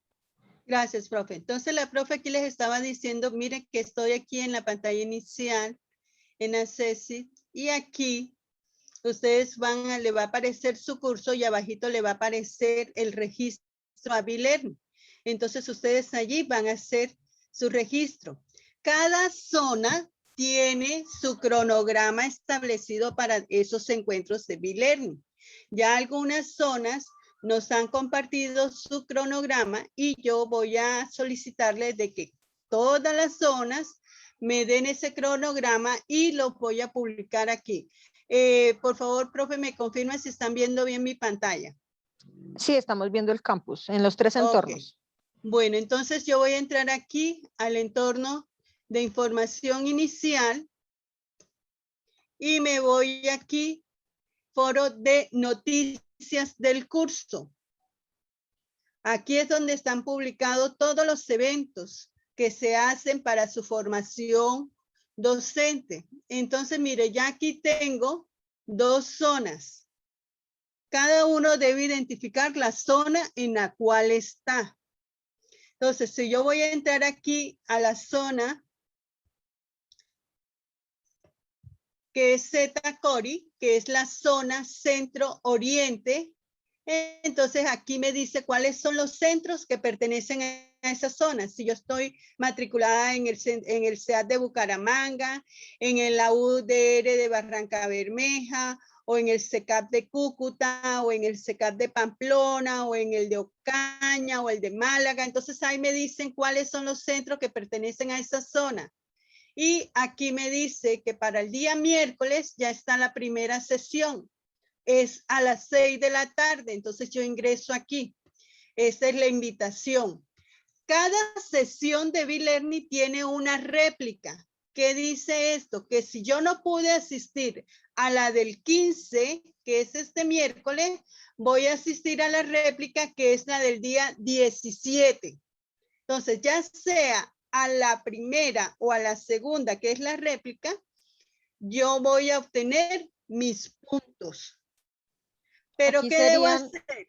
Gracias, profe. Entonces la profe aquí les estaba diciendo, miren que estoy aquí en la pantalla inicial, en Accessit, y aquí ustedes le va a aparecer su curso y abajito le va a aparecer el registro a B-Learning. Entonces ustedes allí van a hacer su registro. Cada zona tiene su cronograma establecido para esos encuentros de B-Learning. Ya algunas zonas nos han compartido su cronograma y yo voy a solicitarles de que todas las zonas me den ese cronograma y lo voy a publicar aquí. Por favor, profe, me confirma si están viendo bien mi pantalla. Sí, estamos viendo el campus en los tres entornos. Bueno, entonces yo voy a entrar aquí al entorno de información inicial y me voy aquí, foro de noticias del curso. Aquí es donde están publicados todos los eventos que se hacen para su formación docente. Entonces, mire, ya aquí tengo 2 zonas. Cada uno debe identificar la zona en la cual está. Entonces, si yo voy a entrar aquí a la zona que es Zeta-Cori, que es la zona centro-oriente, entonces aquí me dice cuáles son los centros que pertenecen a esa zona. Si yo estoy matriculada en el CEAD de Bucaramanga, en la UDR de Barranca Bermeja, o en el CECAP de Cúcuta, o en el CECAP de Pamplona, o en el de Ocaña, o el de Málaga. Entonces ahí me dicen cuáles son los centros que pertenecen a esa zona. Y aquí me dice que para el día miércoles ya está la primera sesión. Es a las 6 de la tarde, entonces yo ingreso aquí. Esta es la invitación. Cada sesión de B-Learning tiene una réplica. ¿Qué dice esto? Que si yo no pude asistir a la del 15, que es este miércoles, voy a asistir a la réplica que es la del día 17. Entonces, ya sea a la primera o a la segunda, que es la réplica, yo voy a obtener mis puntos. Pero Aquí ¿qué debo serían, hacer?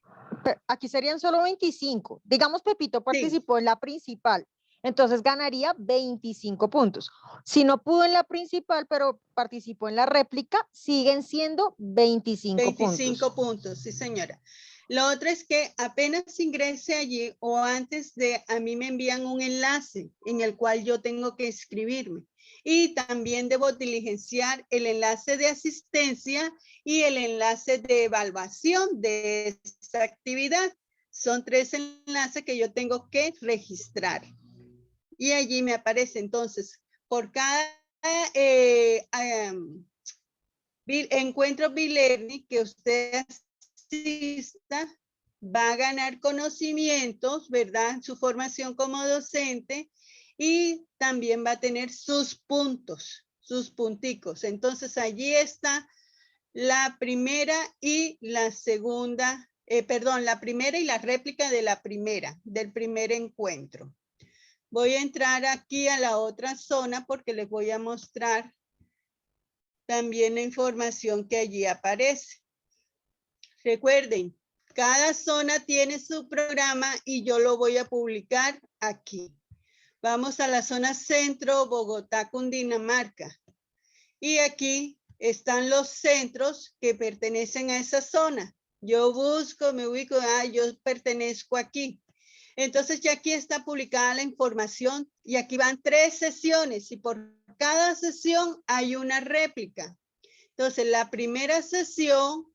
aquí serían solo 25. Digamos, Pepito participó en la principal, entonces ganaría 25 puntos. Si no pudo en la principal, pero participó en la réplica, siguen siendo 25 puntos, sí señora. Lo otro es que apenas ingrese allí o antes de, a mí me envían un enlace en el cual yo tengo que inscribirme. Y también debo diligenciar el enlace de asistencia y el enlace de evaluación de esta actividad. Son 3 enlaces que yo tengo que registrar. Y allí me aparece entonces, por cada encuentro B-Learning que usted asista, va a ganar conocimientos, ¿verdad? Su formación como docente y también va a tener sus puntos, sus punticos. Entonces allí está la primera y la segunda, la primera y la réplica de la primera, del primer encuentro. Voy a entrar aquí a la otra zona porque les voy a mostrar también la información que allí aparece. Recuerden, cada zona tiene su programa y yo lo voy a publicar aquí. Vamos a la zona centro, Bogotá, Cundinamarca. Y aquí están los centros que pertenecen a esa zona. Yo busco, me ubico, yo pertenezco aquí. Entonces ya aquí está publicada la información y aquí van 3 sesiones y por cada sesión hay una réplica. Entonces la primera sesión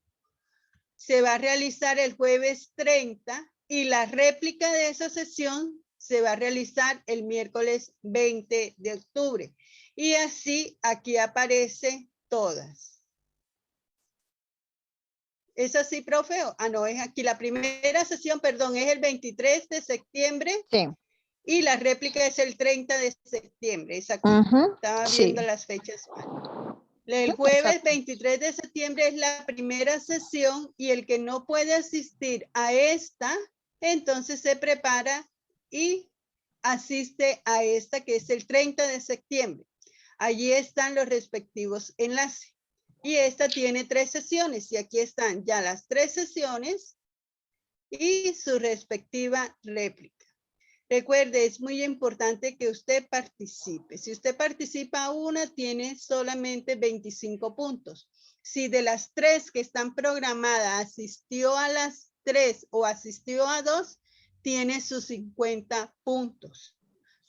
se va a realizar el jueves 30 y la réplica de esa sesión se va a realizar el miércoles 20 de octubre. Y así aquí aparecen todas. ¿Es así, profe? Ah, no, es aquí. La primera sesión, perdón, es el 23 de septiembre. Sí. Y la réplica es el 30 de septiembre. Es aquí. Estaba viendo las fechas. El jueves 23 de septiembre es la primera sesión y el que no puede asistir a esta, entonces se prepara y asiste a esta que es el 30 de septiembre. Allí están los respectivos enlaces. Y esta tiene 3 sesiones y aquí están ya las 3 sesiones y su respectiva réplica. Recuerde, es muy importante que usted participe. Si usted participa a una, tiene solamente 25 puntos. Si de las 3 que están programadas asistió a las 3 o asistió a 2, tiene sus 50 puntos.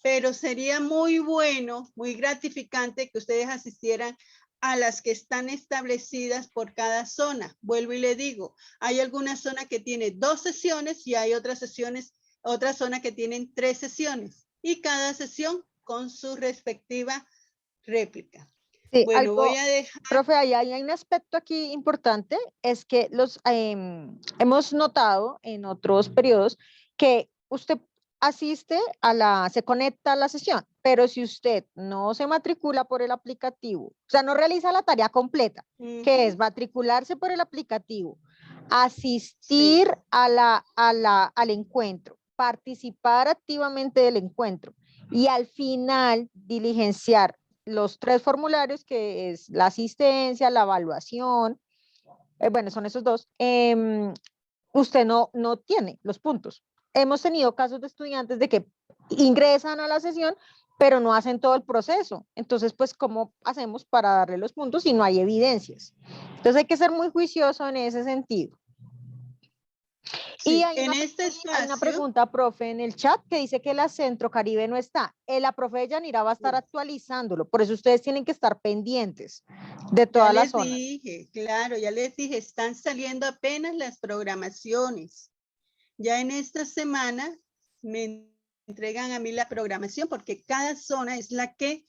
Pero sería muy bueno, muy gratificante que ustedes asistieran a las que están establecidas por cada zona. Vuelvo y le digo, hay alguna zona que tiene 2 sesiones y hay otras sesiones, otra zona que tienen 3 sesiones y cada sesión con su respectiva réplica. Sí, bueno, voy a dejar. Profe, ahí hay un aspecto aquí importante, es que hemos notado en otros periodos que usted asiste se conecta a la sesión, pero si usted no se matricula por el aplicativo, o sea, no realiza la tarea completa, que es matricularse por el aplicativo, asistir al encuentro, participar activamente del encuentro y al final diligenciar los 3 formularios, que es la asistencia, la evaluación, bueno, son esos 2, usted no tiene los puntos. Hemos tenido casos de estudiantes de que ingresan a la sesión, pero no hacen todo el proceso. Entonces, pues, ¿cómo hacemos para darle los puntos si no hay evidencias? Entonces, hay que ser muy juicioso en ese sentido. Sí, y hay una pregunta, profe, en el chat que dice que la Centro Caribe no está. La profe Yanira va a estar actualizándolo, por eso ustedes tienen que estar pendientes de todas las zonas. Ya les dije, claro, ya les dije, están saliendo apenas las programaciones. Ya en esta semana me entregan a mí la programación porque cada zona es la que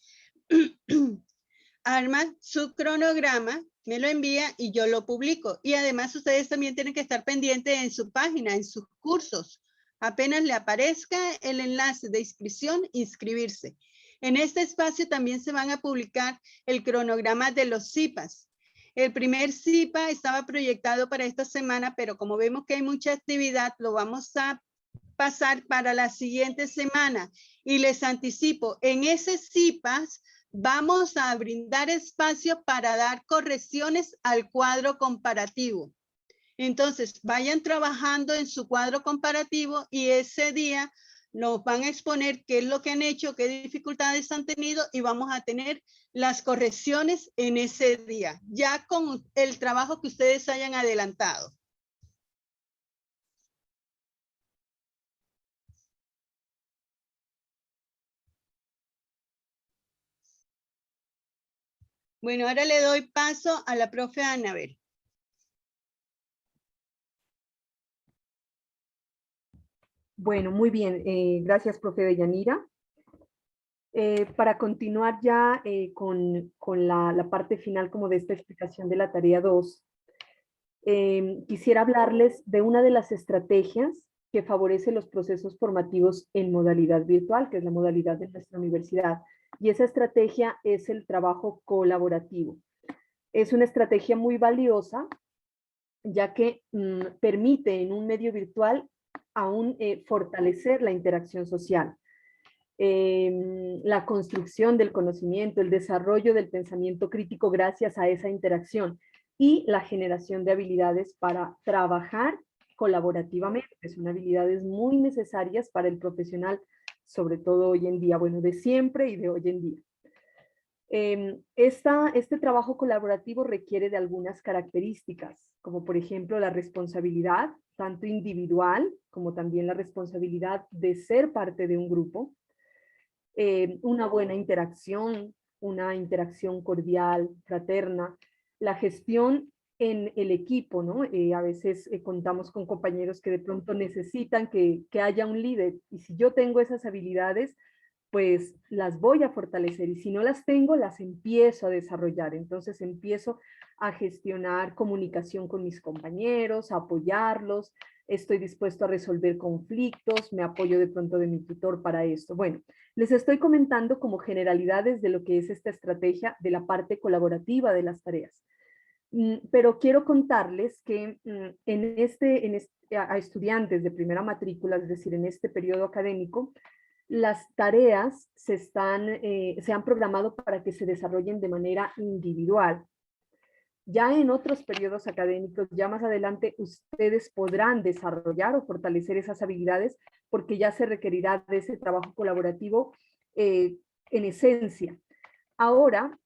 arma su cronograma, me lo envía y yo lo publico. Y además ustedes también tienen que estar pendientes en su página, en sus cursos. Apenas le aparezca el enlace de inscripción, inscribirse. En este espacio también se van a publicar el cronograma de los CIPAS. El primer CIPA estaba proyectado para esta semana, pero como vemos que hay mucha actividad, lo vamos a pasar para la siguiente semana. Y les anticipo, en ese CIPAS vamos a brindar espacio para dar correcciones al cuadro comparativo. Entonces, vayan trabajando en su cuadro comparativo y ese día nos van a exponer qué es lo que han hecho, qué dificultades han tenido y vamos a tener las correcciones en ese día, ya con el trabajo que ustedes hayan adelantado. Bueno, ahora le doy paso a la profe Anabel. Bueno, muy bien. Gracias, profe Deyanira. Para continuar ya con la parte final como de esta explicación de la tarea 2, quisiera hablarles de una de las estrategias que favorece los procesos formativos en modalidad virtual, que es la modalidad de nuestra universidad. Y esa estrategia es el trabajo colaborativo. Es una estrategia muy valiosa, ya que permite en un medio virtual aún fortalecer la interacción social, la construcción del conocimiento, el desarrollo del pensamiento crítico gracias a esa interacción y la generación de habilidades para trabajar colaborativamente. Son habilidades muy necesarias para el profesional, sobre todo hoy en día, bueno, de siempre y de hoy en día. Este trabajo colaborativo requiere de algunas características, como por ejemplo la responsabilidad, tanto individual como también la responsabilidad de ser parte de un grupo, una buena interacción, una interacción cordial, fraterna, la gestión en el equipo, ¿no? A veces contamos con compañeros que de pronto necesitan que haya un líder, y si yo tengo esas habilidades, pues las voy a fortalecer, y si no las tengo, las empiezo a desarrollar. Entonces empiezo a gestionar comunicación con mis compañeros, a apoyarlos, estoy dispuesto a resolver conflictos, me apoyo de pronto de mi tutor para esto. Bueno, les estoy comentando como generalidades de lo que es esta estrategia de la parte colaborativa de las tareas. Pero quiero contarles que a estudiantes de primera matrícula, es decir, en este periodo académico, las tareas se han programado para que se desarrollen de manera individual. Ya en otros periodos académicos, ya más adelante, ustedes podrán desarrollar o fortalecer esas habilidades porque ya se requerirá de ese trabajo colaborativo en esencia. Ahora,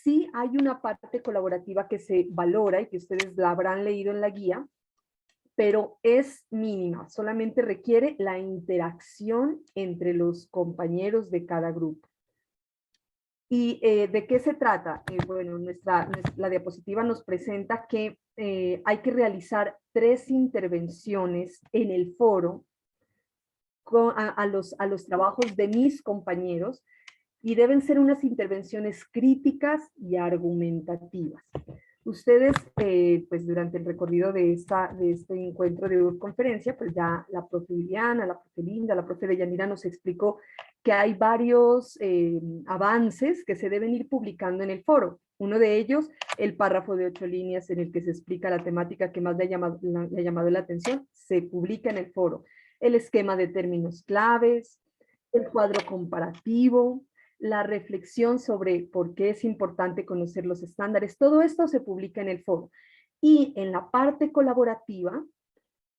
sí hay una parte colaborativa que se valora y que ustedes la habrán leído en la guía, pero es mínima, solamente requiere la interacción entre los compañeros de cada grupo. ¿Y de qué se trata? Bueno, la diapositiva nos presenta que hay que realizar 3 intervenciones en el foro a los trabajos de mis compañeros, y deben ser unas intervenciones críticas y argumentativas. Ustedes, pues durante el recorrido de este encuentro de conferencia, pues ya la profe Liliana, la profe Linda, la profe Deyanira nos explicó que hay varios avances que se deben ir publicando en el foro. Uno de ellos, el párrafo de 8 líneas en el que se explica la temática que más le ha llamado la atención, se publica en el foro. El esquema de términos claves, el cuadro comparativo, la reflexión sobre por qué es importante conocer los estándares, todo esto se publica en el foro. Y en la parte colaborativa,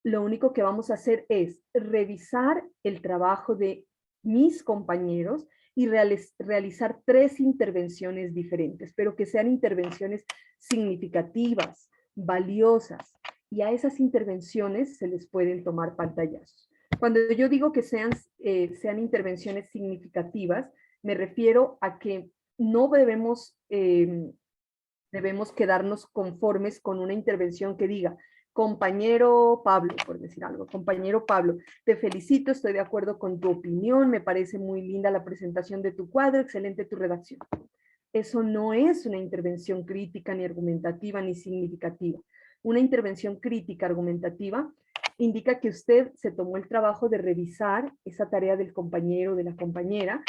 lo único que vamos a hacer es revisar el trabajo de mis compañeros y realizar 3 intervenciones diferentes, pero que sean intervenciones significativas, valiosas, y a esas intervenciones se les pueden tomar pantallazos. Cuando yo digo que sean intervenciones significativas, me refiero a que no debemos quedarnos conformes con una intervención que diga, compañero Pablo, por decir algo, compañero Pablo, te felicito, estoy de acuerdo con tu opinión, me parece muy linda la presentación de tu cuadro, excelente tu redacción. Eso no es una intervención crítica, ni argumentativa, ni significativa. Una intervención crítica, argumentativa, indica que usted se tomó el trabajo de revisar esa tarea del compañero o de la compañera,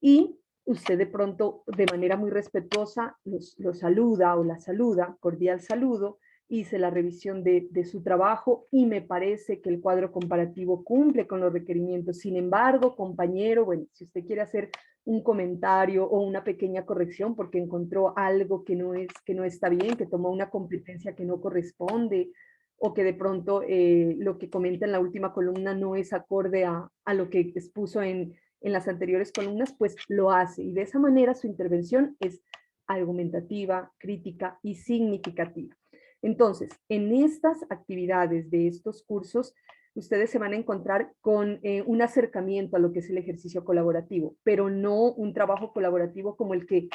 y usted de pronto, de manera muy respetuosa, lo saluda o la saluda, cordial saludo, hice la revisión de su trabajo y me parece que el cuadro comparativo cumple con los requerimientos. Sin embargo, compañero, bueno, si usted quiere hacer un comentario o una pequeña corrección porque encontró algo que no está bien, que tomó una competencia que no corresponde, o que de pronto lo que comenta en la última columna no es acorde a lo que expuso en las anteriores columnas, pues lo hace. Y de esa manera su intervención es argumentativa, crítica y significativa. Entonces, en estas actividades de estos cursos, ustedes se van a encontrar con un acercamiento a lo que es el ejercicio colaborativo, pero no un trabajo colaborativo como el que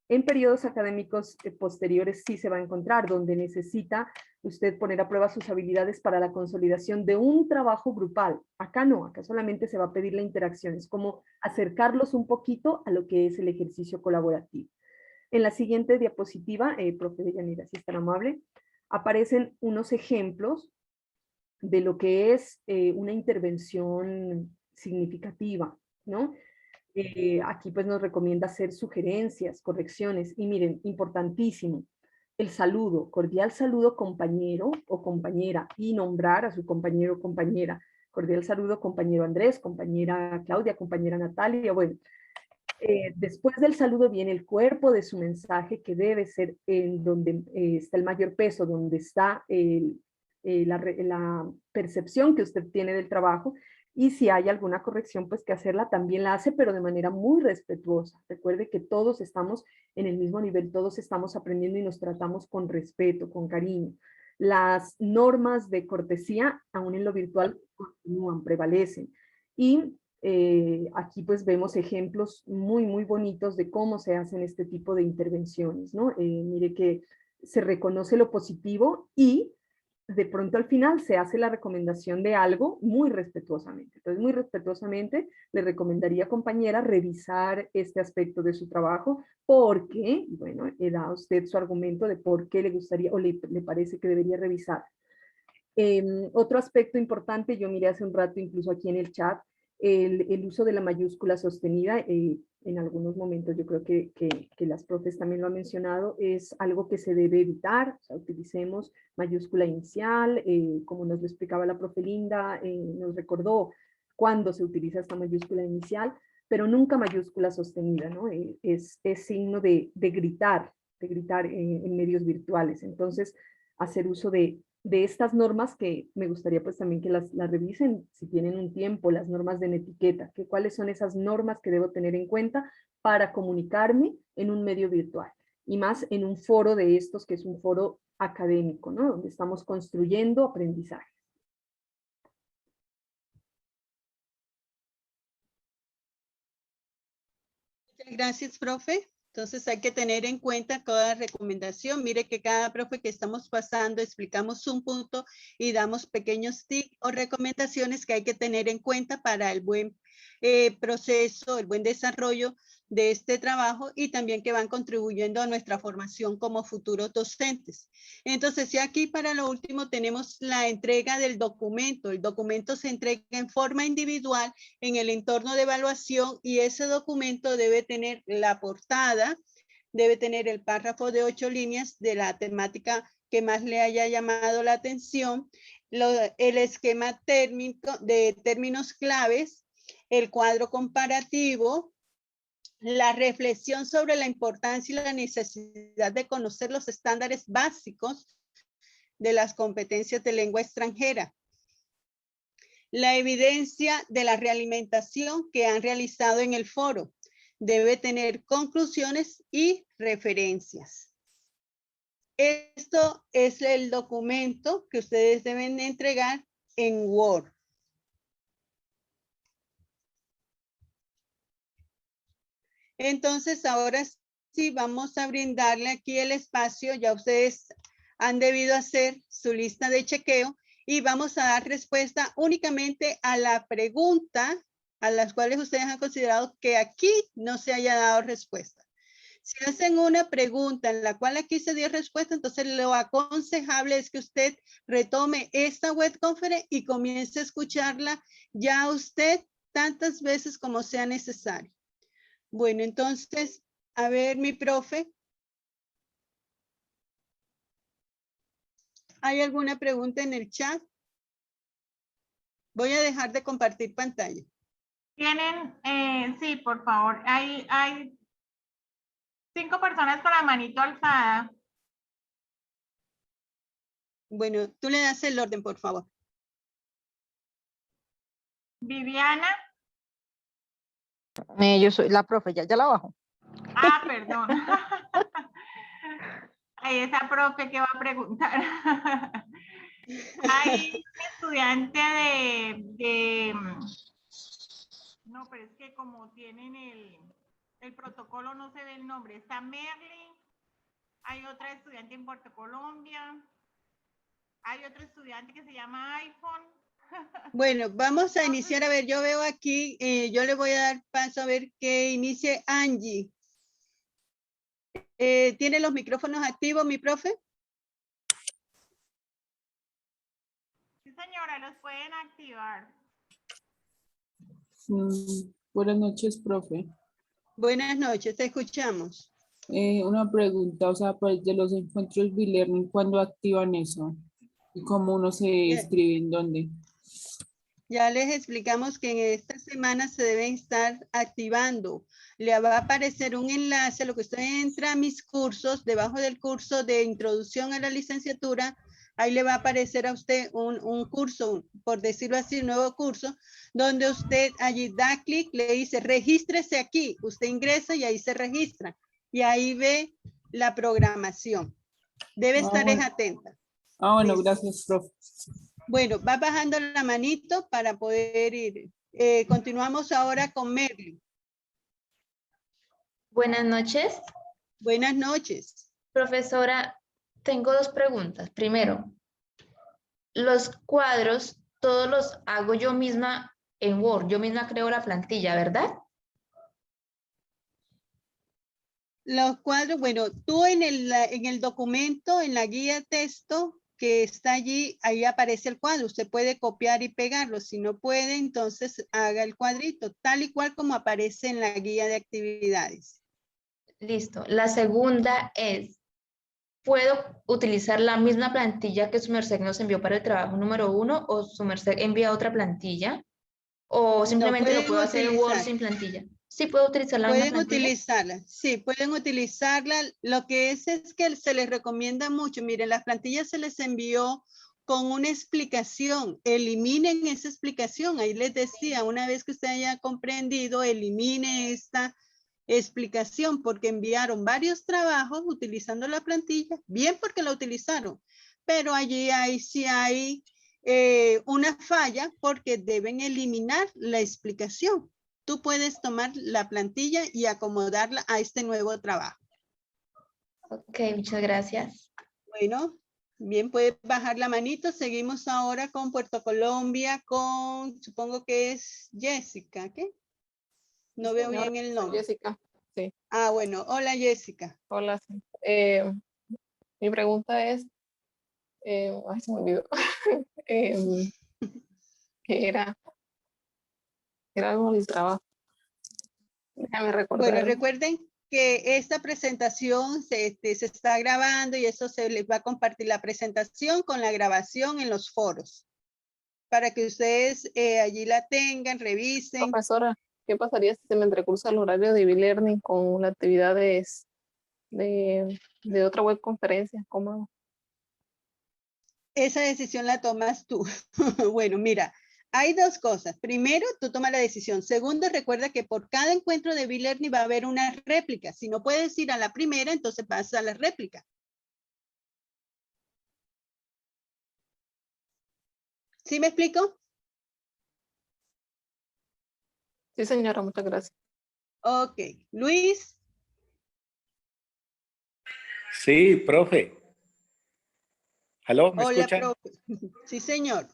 en periodos académicos posteriores sí se va a encontrar, donde necesita usted poner a prueba sus habilidades para la consolidación de un trabajo grupal. Acá no, acá solamente se va a pedir la interacción, es como acercarlos un poquito a lo que es el ejercicio colaborativo. En la siguiente diapositiva, profe Deyanira, si es tan amable, aparecen unos ejemplos de lo que es una intervención significativa, ¿no? Aquí pues nos recomienda hacer sugerencias, correcciones, y miren, importantísimo, el saludo, cordial saludo compañero o compañera, y nombrar a su compañero o compañera, cordial saludo compañero Andrés, compañera Claudia, compañera Natalia, bueno. Después del saludo viene el cuerpo de su mensaje, que debe ser en donde está el mayor peso, donde está la percepción que usted tiene del trabajo, y si hay alguna corrección, pues que hacerla también la hace, pero de manera muy respetuosa. Recuerde que todos estamos en el mismo nivel, todos estamos aprendiendo y nos tratamos con respeto, con cariño. Las normas de cortesía, aún en lo virtual, continúan, prevalecen. Y aquí pues vemos ejemplos muy, muy bonitos de cómo se hacen este tipo de intervenciones, ¿no? Mire que se reconoce lo positivo y de pronto al final se hace la recomendación de algo muy respetuosamente. Entonces, muy respetuosamente le recomendaría, compañera, revisar este aspecto de su trabajo porque, bueno, da usted su argumento de por qué le gustaría o le parece que debería revisar. Otro aspecto importante, yo miré hace un rato incluso aquí en el chat, el uso de la mayúscula sostenida, en algunos momentos yo creo que las profes también lo han mencionado, es algo que se debe evitar. O sea, utilicemos mayúscula inicial, como nos lo explicaba la profe Linda, nos recordó cuándo se utiliza esta mayúscula inicial, pero nunca mayúscula sostenida, ¿no? Es signo de gritar en medios virtuales. Entonces, hacer uso de estas normas, que me gustaría pues también que las revisen si tienen un tiempo, las normas de netiqueta, que cuáles son esas normas que debo tener en cuenta para comunicarme en un medio virtual, y más en un foro de estos que es un foro académico, ¿no? Donde estamos construyendo aprendizaje. Muchas gracias, profe. Entonces hay que tener en cuenta cada recomendación. Mire que cada profe que estamos pasando explicamos un punto y damos pequeños tips o recomendaciones que hay que tener en cuenta para el buen proceso, el buen desarrollo de este trabajo y también que van contribuyendo a nuestra formación como futuros docentes. Entonces, ya aquí para lo último tenemos la entrega del documento. El documento se entrega en forma individual en el entorno de evaluación y ese documento debe tener la portada, debe tener el párrafo de 8 líneas de la temática que más le haya llamado la atención, el esquema térmico de términos claves, el cuadro comparativo, la reflexión sobre la importancia y la necesidad de conocer los estándares básicos de las competencias de lengua extranjera, la evidencia de la realimentación que han realizado en el foro. Debe tener conclusiones y referencias. Esto es el documento que ustedes deben entregar en Word. Entonces, ahora sí vamos a brindarle aquí el espacio. Ya ustedes han debido hacer su lista de chequeo y vamos a dar respuesta únicamente a la pregunta a las cuales ustedes han considerado que aquí no se haya dado respuesta. Si hacen una pregunta en la cual aquí se dio respuesta, entonces lo aconsejable es que usted retome esta web conference y comience a escucharla ya usted tantas veces como sea necesario. Bueno, entonces, a ver, mi profe. ¿Hay alguna pregunta en el chat? Voy a dejar de compartir pantalla. Tienen, sí, por favor. Hay 5 personas con la manito alzada. Bueno, tú le das el orden, por favor. Viviana. Yo soy la profe, ya la bajo. Ah, perdón. Ahí esa profe que va a preguntar. Hay un estudiante no, pero es que como tienen el protocolo no se ve el nombre. Está Merlin, hay otra estudiante en Puerto Colombia, hay otro estudiante que se llama iPhone. Bueno, vamos a iniciar. A ver, yo veo aquí, yo le voy a dar paso a ver que inicie Angie. ¿Tiene los micrófonos activos, mi profe? Sí, señora, los pueden activar. Buenas noches, profe. Buenas noches, te escuchamos. Una pregunta, o sea, pues de los encuentros B-Learning, ¿cuándo activan eso? ¿Y cómo uno se inscribe en dónde? Ya les explicamos que en esta semana se deben estar activando. Le va a aparecer un enlace, lo que usted entra a mis cursos, debajo del curso de introducción a la licenciatura, ahí le va a aparecer a usted un curso, por decirlo así, un nuevo curso, donde usted allí da clic, le dice regístrese aquí, usted ingresa y ahí se registra. Y ahí ve la programación. Debe estar bueno. atenta. Bueno, gracias, profe. Bueno, va bajando la manito para poder ir. Continuamos ahora con Merlin. Buenas noches. Buenas noches. Profesora, tengo 2 preguntas. Primero, los cuadros, todos los hago yo misma en Word. Yo misma creo la plantilla, ¿verdad? Los cuadros, bueno, tú en el documento, en la guía texto que está allí, ahí aparece el cuadro. Usted puede copiar y pegarlo. Si no puede, entonces haga el cuadrito, tal y cual como aparece en la guía de actividades. Listo. La segunda es, ¿puedo utilizar la misma plantilla que su merced nos envió para el trabajo número 1 o su merced envía otra plantilla? ¿O simplemente lo puedo hacer en Word sin plantilla? Sí, puedo utilizar la misma Pueden plantilla. utilizarla, sí, pueden utilizarla. Lo que es que se les recomienda mucho. Miren, las plantillas se les envió con una explicación. Eliminen esa explicación. Ahí les decía, una vez que usted haya comprendido, elimine esta explicación porque enviaron varios trabajos utilizando la plantilla, bien porque la utilizaron, pero allí sí hay una falla porque deben eliminar la explicación. Tú puedes tomar la plantilla y acomodarla a este nuevo trabajo. Ok, muchas gracias. Bueno, bien, puedes bajar la manito. Seguimos ahora con Puerto Colombia, supongo que es Jessica, ¿qué? No veo bien el nombre. Jessica. Sí. Ah, bueno. Hola, Jessica. Hola. Sí. Mi pregunta es, ay, se me olvidó. ¿Qué era? Era algo del trabajo. Déjame recordar. Bueno, recuerden que esta presentación se está grabando y eso se les va a compartir la presentación con la grabación en los foros para que ustedes allí la tengan, revisen. Profesora, ¿qué pasaría si se me entrecruza el horario de e-learning con las actividades de otra web conferencia? ¿Cómo hago? Esa decisión la tomas tú. Bueno, mira, hay dos cosas. Primero, tú tomas la decisión. Segundo, recuerda que por cada encuentro de e-learning va a haber una réplica. Si no puedes ir a la primera, entonces vas a la réplica. ¿Sí me explico? Sí, señora, muchas gracias. Ok. Luis. Sí, profe. ¿Aló? ¿Me Hola, escuchan? profe. Sí, señor.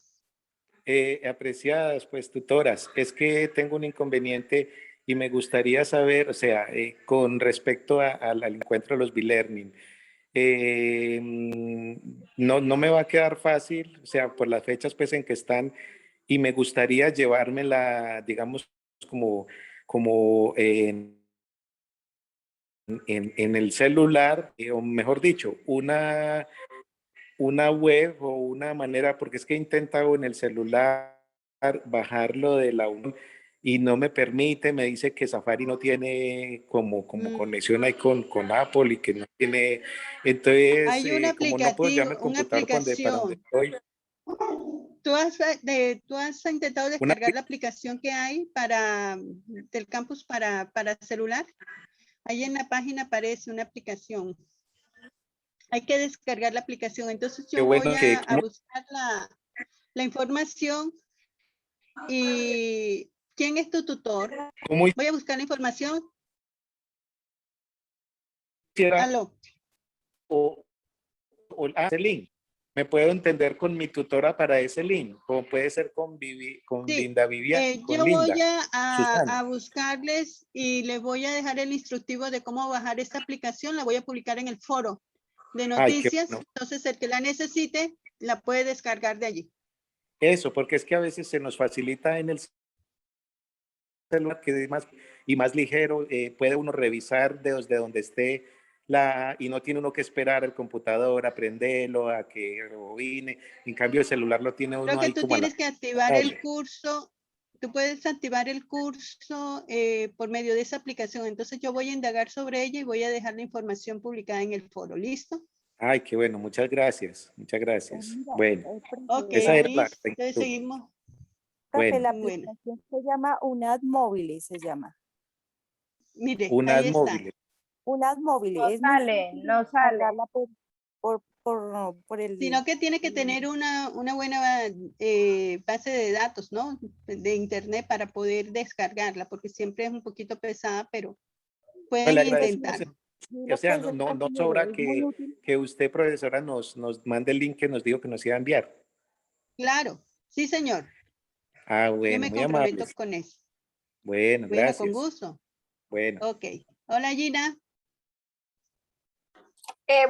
Apreciadas, pues, tutoras, es que tengo un inconveniente y me gustaría saber, o sea, con respecto al encuentro de los B-Learning, no me va a quedar fácil, o sea, por las fechas, pues, en que están, y me gustaría llevármela, digamos, como en el celular, o mejor dicho, una web o una manera, porque es que he intentado en el celular bajarlo de la UNAM y no me permite, me dice que Safari no tiene como conexión ahí con Apple y que no tiene, entonces Hay un como no puedo llevarme aplicativo, el una computador para donde aplicación. estoy. ¿Tú has intentado descargar la aplicación que hay del campus para celular? Ahí en la página aparece una aplicación. Hay que descargar la aplicación. Entonces yo voy a buscar la información. ¿Y quién es tu tutor? Voy a buscar la información. Aló. Ese link. Me puedo entender con mi tutora para ese link, como puede ser con Linda Vivian, con Yo Linda, voy Susana. a buscarles y les voy a dejar el instructivo de cómo bajar esta aplicación. La voy a publicar en el foro de noticias. Bueno. Entonces, el que la necesite, la puede descargar de allí. Eso, porque es que a veces se nos facilita en el celular, que es más ligero, puede uno revisar desde donde esté y no tiene uno que esperar al computador, a prenderlo, a que rebobine. En cambio, el celular lo tiene uno Creo que ahí tú como a la... tienes que activar el curso. Tú puedes activar el curso por medio de esa aplicación. Entonces yo voy a indagar sobre ella y voy a dejar la información publicada en el foro. ¿Listo? Ay, qué bueno. Muchas gracias. Muchas gracias. Bueno, Ok, esa era la... entonces seguimos. Bueno. La aplicación se llama UNAD Móvil, se llama. Mire, UNAD ahí está. Móvil. UNAD Móvil. No Es sale, no sale. Por el... Sino que tiene que tener una buena base de datos, ¿no? De internet para poder descargarla, porque siempre es un poquito pesada, pero pueden intentar. O sea, no sobra que usted, profesora, nos mande el link que nos dijo que nos iba a enviar. Claro, sí, señor. Ah, Yo bueno, me muy comprometo amable. con eso. Bueno, Bueno, gracias. con gusto. Bueno. Ok. Hola, Gina.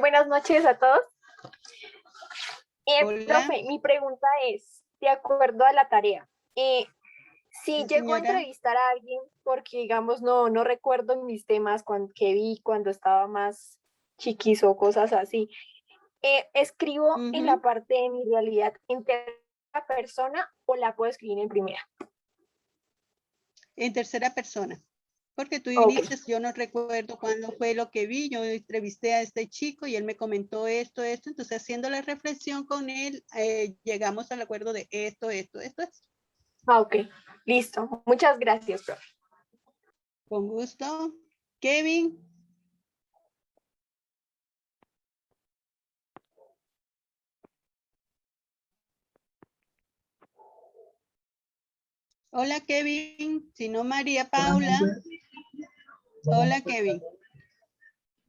Buenas noches a todos. Hola. Profe, mi pregunta es, de acuerdo a la tarea, si llego a entrevistar a alguien, porque digamos no recuerdo mis temas que vi cuando estaba más chiquizo o cosas así, escribo en la parte de mi realidad en tercera persona o la puedo escribir en primera. En tercera persona. Porque tú dices, yo no recuerdo cuándo fue lo que vi, yo entrevisté a este chico y él me comentó esto, entonces haciendo la reflexión con él, llegamos al acuerdo de esto. Ah, ok, listo. Muchas gracias, profe. Con gusto. Kevin. Hola, Kevin. Si no, María Paula. Hola, Kevin.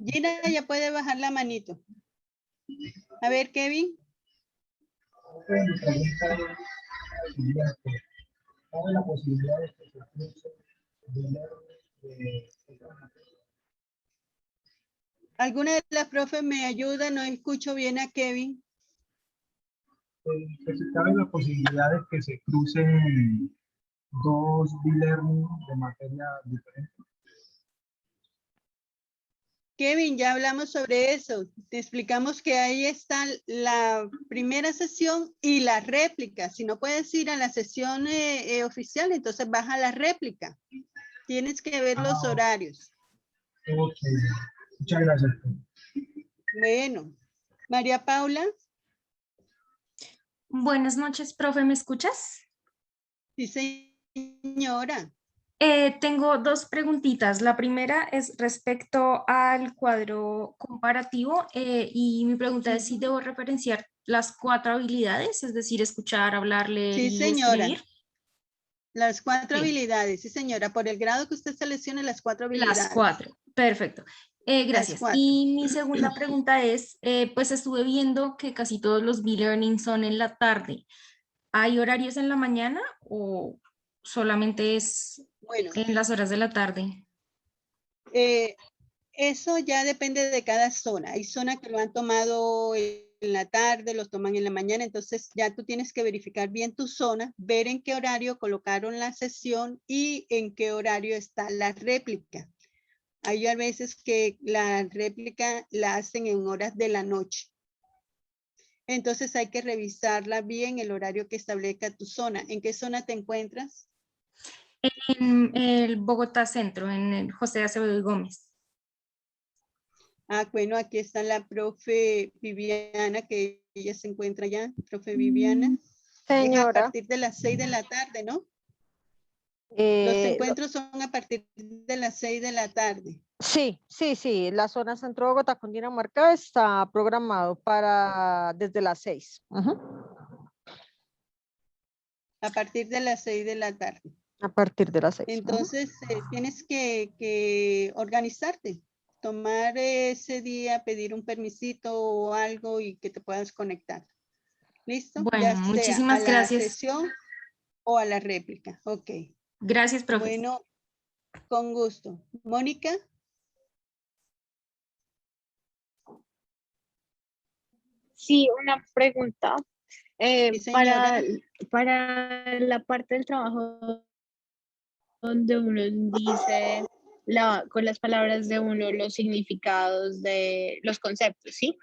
Gina ya puede bajar la manito. A ver, Kevin. ¿Alguna de las profes me ayuda? No escucho bien a Kevin. Que se cabe la posibilidad de que se crucen dos e-learning de materia diferente. Kevin, ya hablamos sobre eso. Te explicamos que ahí está la primera sesión y la réplica. Si no puedes ir a la sesión oficial, entonces vas a la réplica. Tienes que ver los horarios. Ok, muchas gracias. Bueno, María Paula. Buenas noches, profe, ¿me escuchas? Sí, señora. Tengo dos preguntitas. La primera es respecto al cuadro comparativo y mi pregunta es si debo referenciar las 4 habilidades, es decir, escuchar, hablar, leer Sí, y señora. escribir. Las 4 Bien. habilidades, sí, señora. Por el grado que usted seleccione, las 4 habilidades. Las 4, perfecto. Gracias. 4. Y mi segunda pregunta es, pues estuve viendo que casi todos los B-Learning son en la tarde. ¿Hay horarios en la mañana o solamente es en las horas de la tarde? Eso ya depende de cada zona. Hay zonas que lo han tomado en la tarde, los toman en la mañana, entonces ya tú tienes que verificar bien tu zona, ver en qué horario colocaron la sesión y en qué horario está la réplica. Hay a veces que la réplica la hacen en horas de la noche. Entonces hay que revisarla bien el horario que establezca tu zona. ¿En qué zona te encuentras? En el Bogotá Centro, en el José Acevedo y Gómez. Ah, bueno, aquí está la profe Viviana, que ella se encuentra allá. Profe Viviana. Señora. Es a partir de las 6 de la tarde, ¿no? Los encuentros son a partir de las 6 de la tarde. Sí. La zona centro de Bogotá con Dinamarca está programado para desde las 6. A partir de las 6 de la tarde. A partir de las 6. Entonces, tienes que organizarte. Tomar ese día, pedir un permisito o algo y que te puedas conectar. ¿Listo? Bueno, ya sea muchísimas a la gracias. sesión o a la réplica. Ok. Gracias, profe. Bueno, con gusto. Mónica. Sí, una pregunta. Sí, señora. Para la parte del trabajo donde uno dice con las palabras de uno los significados de los conceptos, ¿sí?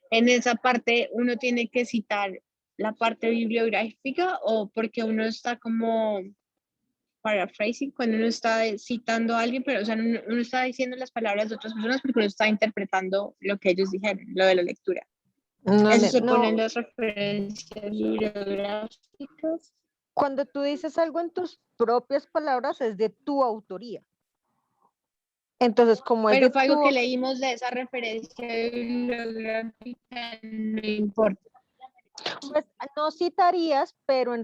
En esa parte uno tiene que citar la parte bibliográfica o porque uno está como paraphrasing, cuando uno está citando a alguien, pero o sea, uno está diciendo las palabras de otras personas porque uno está interpretando lo que ellos dijeron, lo de la lectura. Eso se pone en las referencias bibliográficas. Cuando tú dices algo en tus propias palabras es de tu autoría. Entonces, como es pero de fue algo tu... que leímos de esa referencia bibliográfica, no importa. Pues no citarías, pero en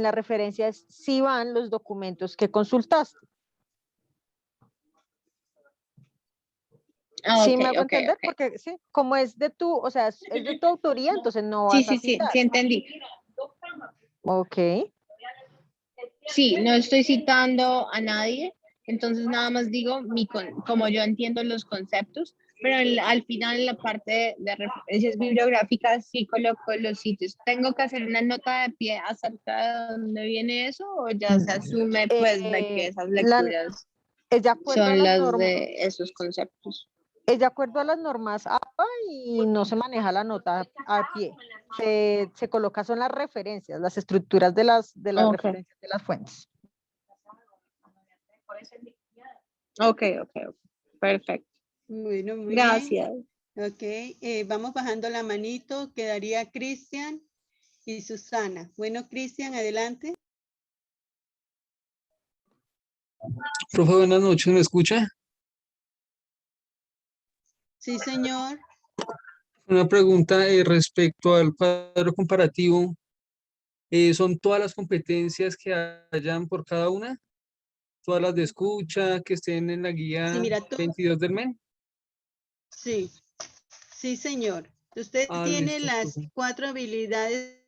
las referencias sí van los documentos que consultaste. Sí, me hago entender, porque sí, como es de tu, o sea, es de tu autoría, entonces no vas a citar. Sí, entendí. Ok. Sí, no estoy citando a nadie, entonces nada más digo como yo entiendo los conceptos, pero al final en la parte de referencias bibliográficas sí coloco los sitios. ¿Tengo que hacer una nota de pie acerca de dónde viene eso o ya se asume pues de que esas lecturas son las de esos conceptos? Es de acuerdo a las normas APA y no se maneja la nota a pie. Se coloca son las referencias, las estructuras de las referencias de las fuentes. Ok. Perfecto. Bueno, muy gracias. Bien. Ok, vamos bajando la manito. Quedaría Cristian y Susana. Bueno, Cristian, adelante. Profe, buenas noches, ¿me escucha? Sí, señor. Una pregunta respecto al cuadro comparativo. ¿Son todas las competencias que hayan por cada una? ¿Todas las de escucha que estén en la guía Sí, mira, 22 del MEN? Sí, señor. Usted tiene listo, las profe. 4 habilidades.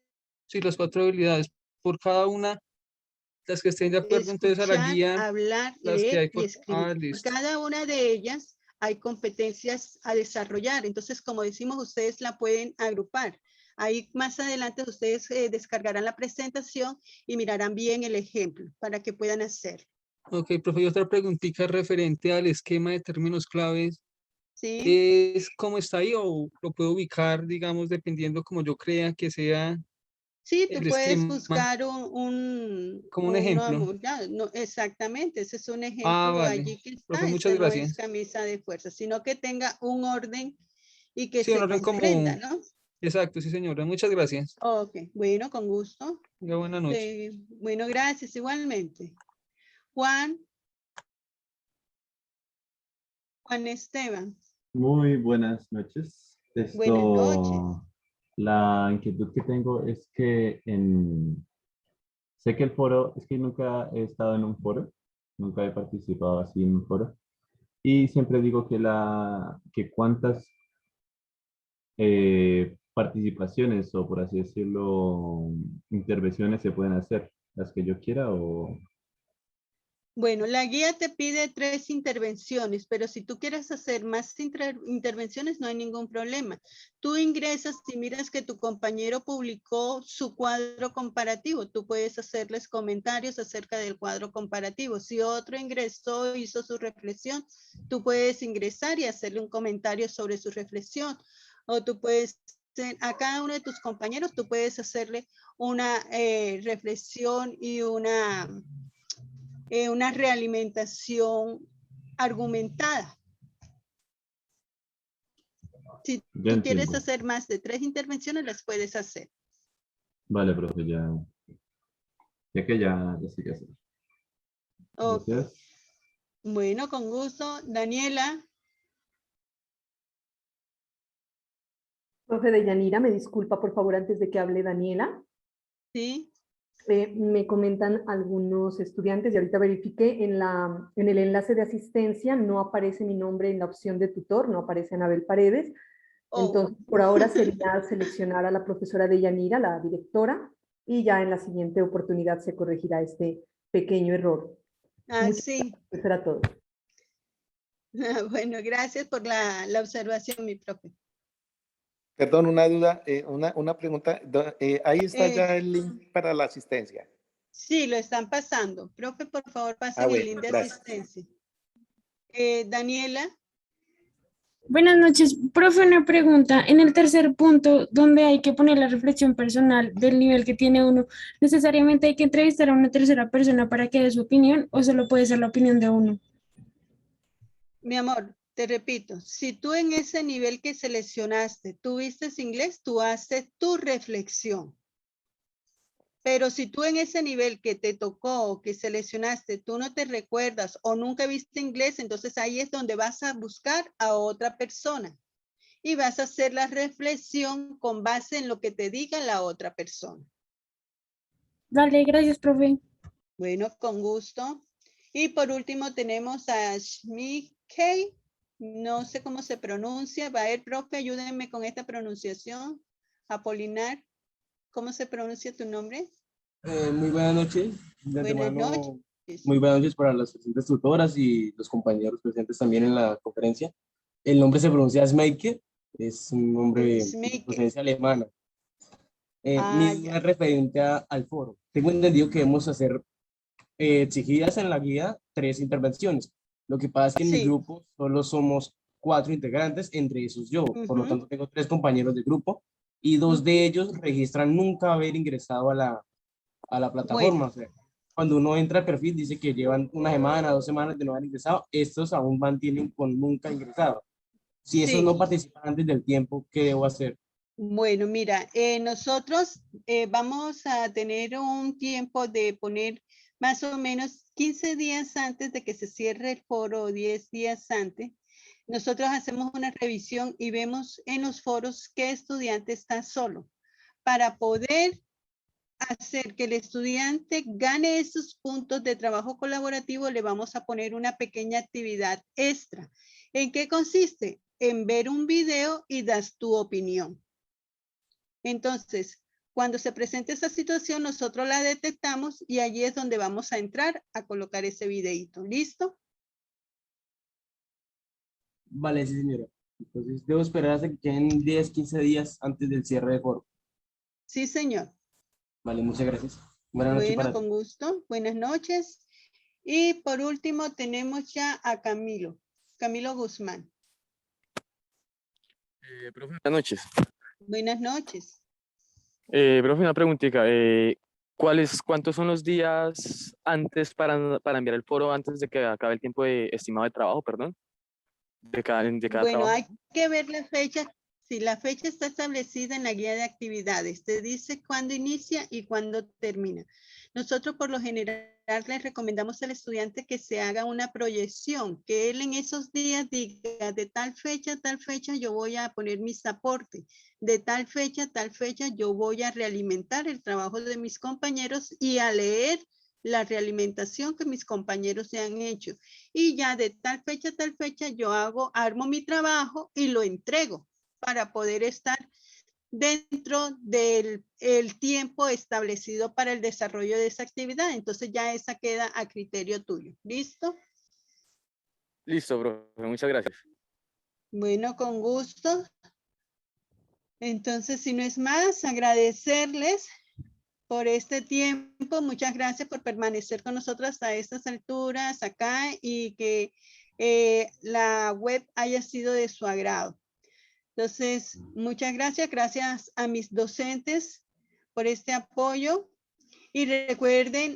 Sí, las 4 habilidades. Por cada una, las que estén de acuerdo entonces a la Escuchar, guía, hablar, las que leer hay y por... escribir. Por listo. cada una de ellas hay competencias a desarrollar. Entonces, como decimos, ustedes la pueden agrupar. Ahí más adelante ustedes descargarán la presentación y mirarán bien el ejemplo para que puedan hacer. Ok, profe, y otra preguntita referente al esquema de términos claves. ¿Sí? ¿Es cómo está ahí o lo puedo ubicar, digamos, dependiendo como yo crea que sea Sí, tú el puedes esquema? buscar Como un ejemplo. no, exactamente, ese es un Ah, ejemplo vale. allí que Profe, está, muchas ese no es gracias. camisa de fuerza, sino que tenga un orden y que Sí, un se orden comprenda, como... ¿no? Exacto, sí, señora. Muchas gracias. Ok, bueno, con gusto. Ya, buena noche. Bueno, gracias igualmente. Juan Esteban. Muy buenas noches. Buenas noches. La inquietud que tengo es que sé que el foro, es que nunca he estado en un foro, nunca he participado así en un foro, y siempre digo que cuántas participaciones o por así decirlo, intervenciones se pueden hacer, las que yo quiera o... Bueno, la guía te pide 3 intervenciones, pero si tú quieres hacer más intervenciones no hay ningún problema. Tú ingresas y miras que tu compañero publicó su cuadro comparativo. Tú puedes hacerles comentarios acerca del cuadro comparativo. Si otro ingresó, hizo su reflexión, tú puedes ingresar y hacerle un comentario sobre su reflexión. O tú puedes, a cada uno de tus compañeros, tú puedes hacerle una reflexión y una realimentación argumentada. Si Ya tú quieres entiendo. hacer más de 3 intervenciones, las puedes hacer. Vale, profe, ya que ya sé qué hacer. Ok. Gracias. Bueno, con gusto. Daniela. Profe Deyanira, me disculpa por favor antes de que hable Daniela. Sí. Me comentan algunos estudiantes y ahorita verifiqué en el enlace de asistencia no aparece mi nombre en la opción de tutor, no aparece Anabel Paredes. Entonces, por ahora sería seleccionar a la profesora Deyanira, la directora, y ya en la siguiente oportunidad se corregirá este pequeño error. Muchas Sí. gracias, eso era todo. Bueno, gracias por la observación, mi profe. Perdón, una duda, una pregunta. Ahí está ya el link para la asistencia. Sí, lo están pasando. Profe, por favor, pasen el Bueno, link de gracias. asistencia. Daniela. Buenas noches, profe, una pregunta. En el tercer punto, donde hay que poner la reflexión personal del nivel que tiene uno, ¿necesariamente hay que entrevistar a una tercera persona para que dé su opinión o solo puede ser la opinión de uno? Mi amor, te repito, si tú en ese nivel que seleccionaste, tuviste inglés, tú haces tu reflexión. Pero si tú en ese nivel que te tocó o que seleccionaste, tú no te recuerdas o nunca viste inglés, entonces ahí es donde vas a buscar a otra persona y vas a hacer la reflexión con base en lo que te diga la otra persona. Dale, gracias, profe. Bueno, con gusto. Y por último tenemos a Shmikey. No sé cómo se pronuncia. Va a ver, profe, ayúdenme con esta pronunciación. Apolinar, ¿cómo se pronuncia tu nombre? Muy buenas noches. De Buenas antemano, noches. muy buenas noches para las presentes tutoras y los compañeros presentes también en la conferencia. El nombre se pronuncia Schmeiker, es un nombre de procedencia alemana. Mi duda es referente al foro. Tengo entendido que debemos hacer exigidas en la guía 3 intervenciones. Lo que pasa es que en mi grupo solo somos 4 integrantes, entre esos yo. Por lo tanto, tengo 3 compañeros de grupo y 2 de ellos registran nunca haber ingresado a la plataforma. O sea, cuando uno entra al perfil dice que llevan una semana, 2 semanas de no haber ingresado. Estos aún mantienen con nunca ingresado. Si esos no participan antes del tiempo, ¿qué debo hacer? Bueno, mira, nosotros vamos a tener un tiempo de poner más o menos 15 días antes de que se cierre el foro, o 10 días antes. Nosotros hacemos una revisión y vemos en los foros qué estudiante está solo para poder hacer que el estudiante gane esos puntos de trabajo colaborativo. Le vamos a poner una pequeña actividad extra. ¿En qué consiste? En ver un video y das tu opinión. Entonces, cuando se presente esa situación, nosotros la detectamos y allí es donde vamos a entrar a colocar ese videito. ¿Listo? Vale, sí, señora. Entonces, debo esperar hasta que queden 10, 15 días antes del cierre de foro. Sí, señor. Vale, muchas gracias. Buenas noches Bueno, para con gusto. Buenas noches. Y por último tenemos ya a Camilo Guzmán. Profe, buenas noches. Buenas noches. Profe, una preguntita. ¿Cuántos son los días antes para enviar el foro antes de que acabe el tiempo estimado de trabajo, perdón? De cada Bueno, trabajo. hay que ver la fecha. Si la fecha está establecida en la guía de actividades, te dice cuándo inicia y cuándo termina. Nosotros por lo general les recomendamos al estudiante que se haga una proyección, que él en esos días diga de tal fecha a tal fecha yo voy a poner mis aportes, de tal fecha a tal fecha yo voy a realimentar el trabajo de mis compañeros y a leer la realimentación que mis compañeros se han hecho. Y ya de tal fecha a tal fecha yo armo mi trabajo y lo entrego para poder estar dentro del tiempo establecido para el desarrollo de esa actividad. Entonces ya esa queda a criterio tuyo. ¿Listo? Listo, profe. Muchas gracias. Bueno, con gusto. Entonces, si no es más, agradecerles por este tiempo. Muchas gracias por permanecer con nosotros hasta estas alturas acá y que la web haya sido de su agrado. Entonces, muchas gracias. Gracias a mis docentes por este apoyo. Y recuerden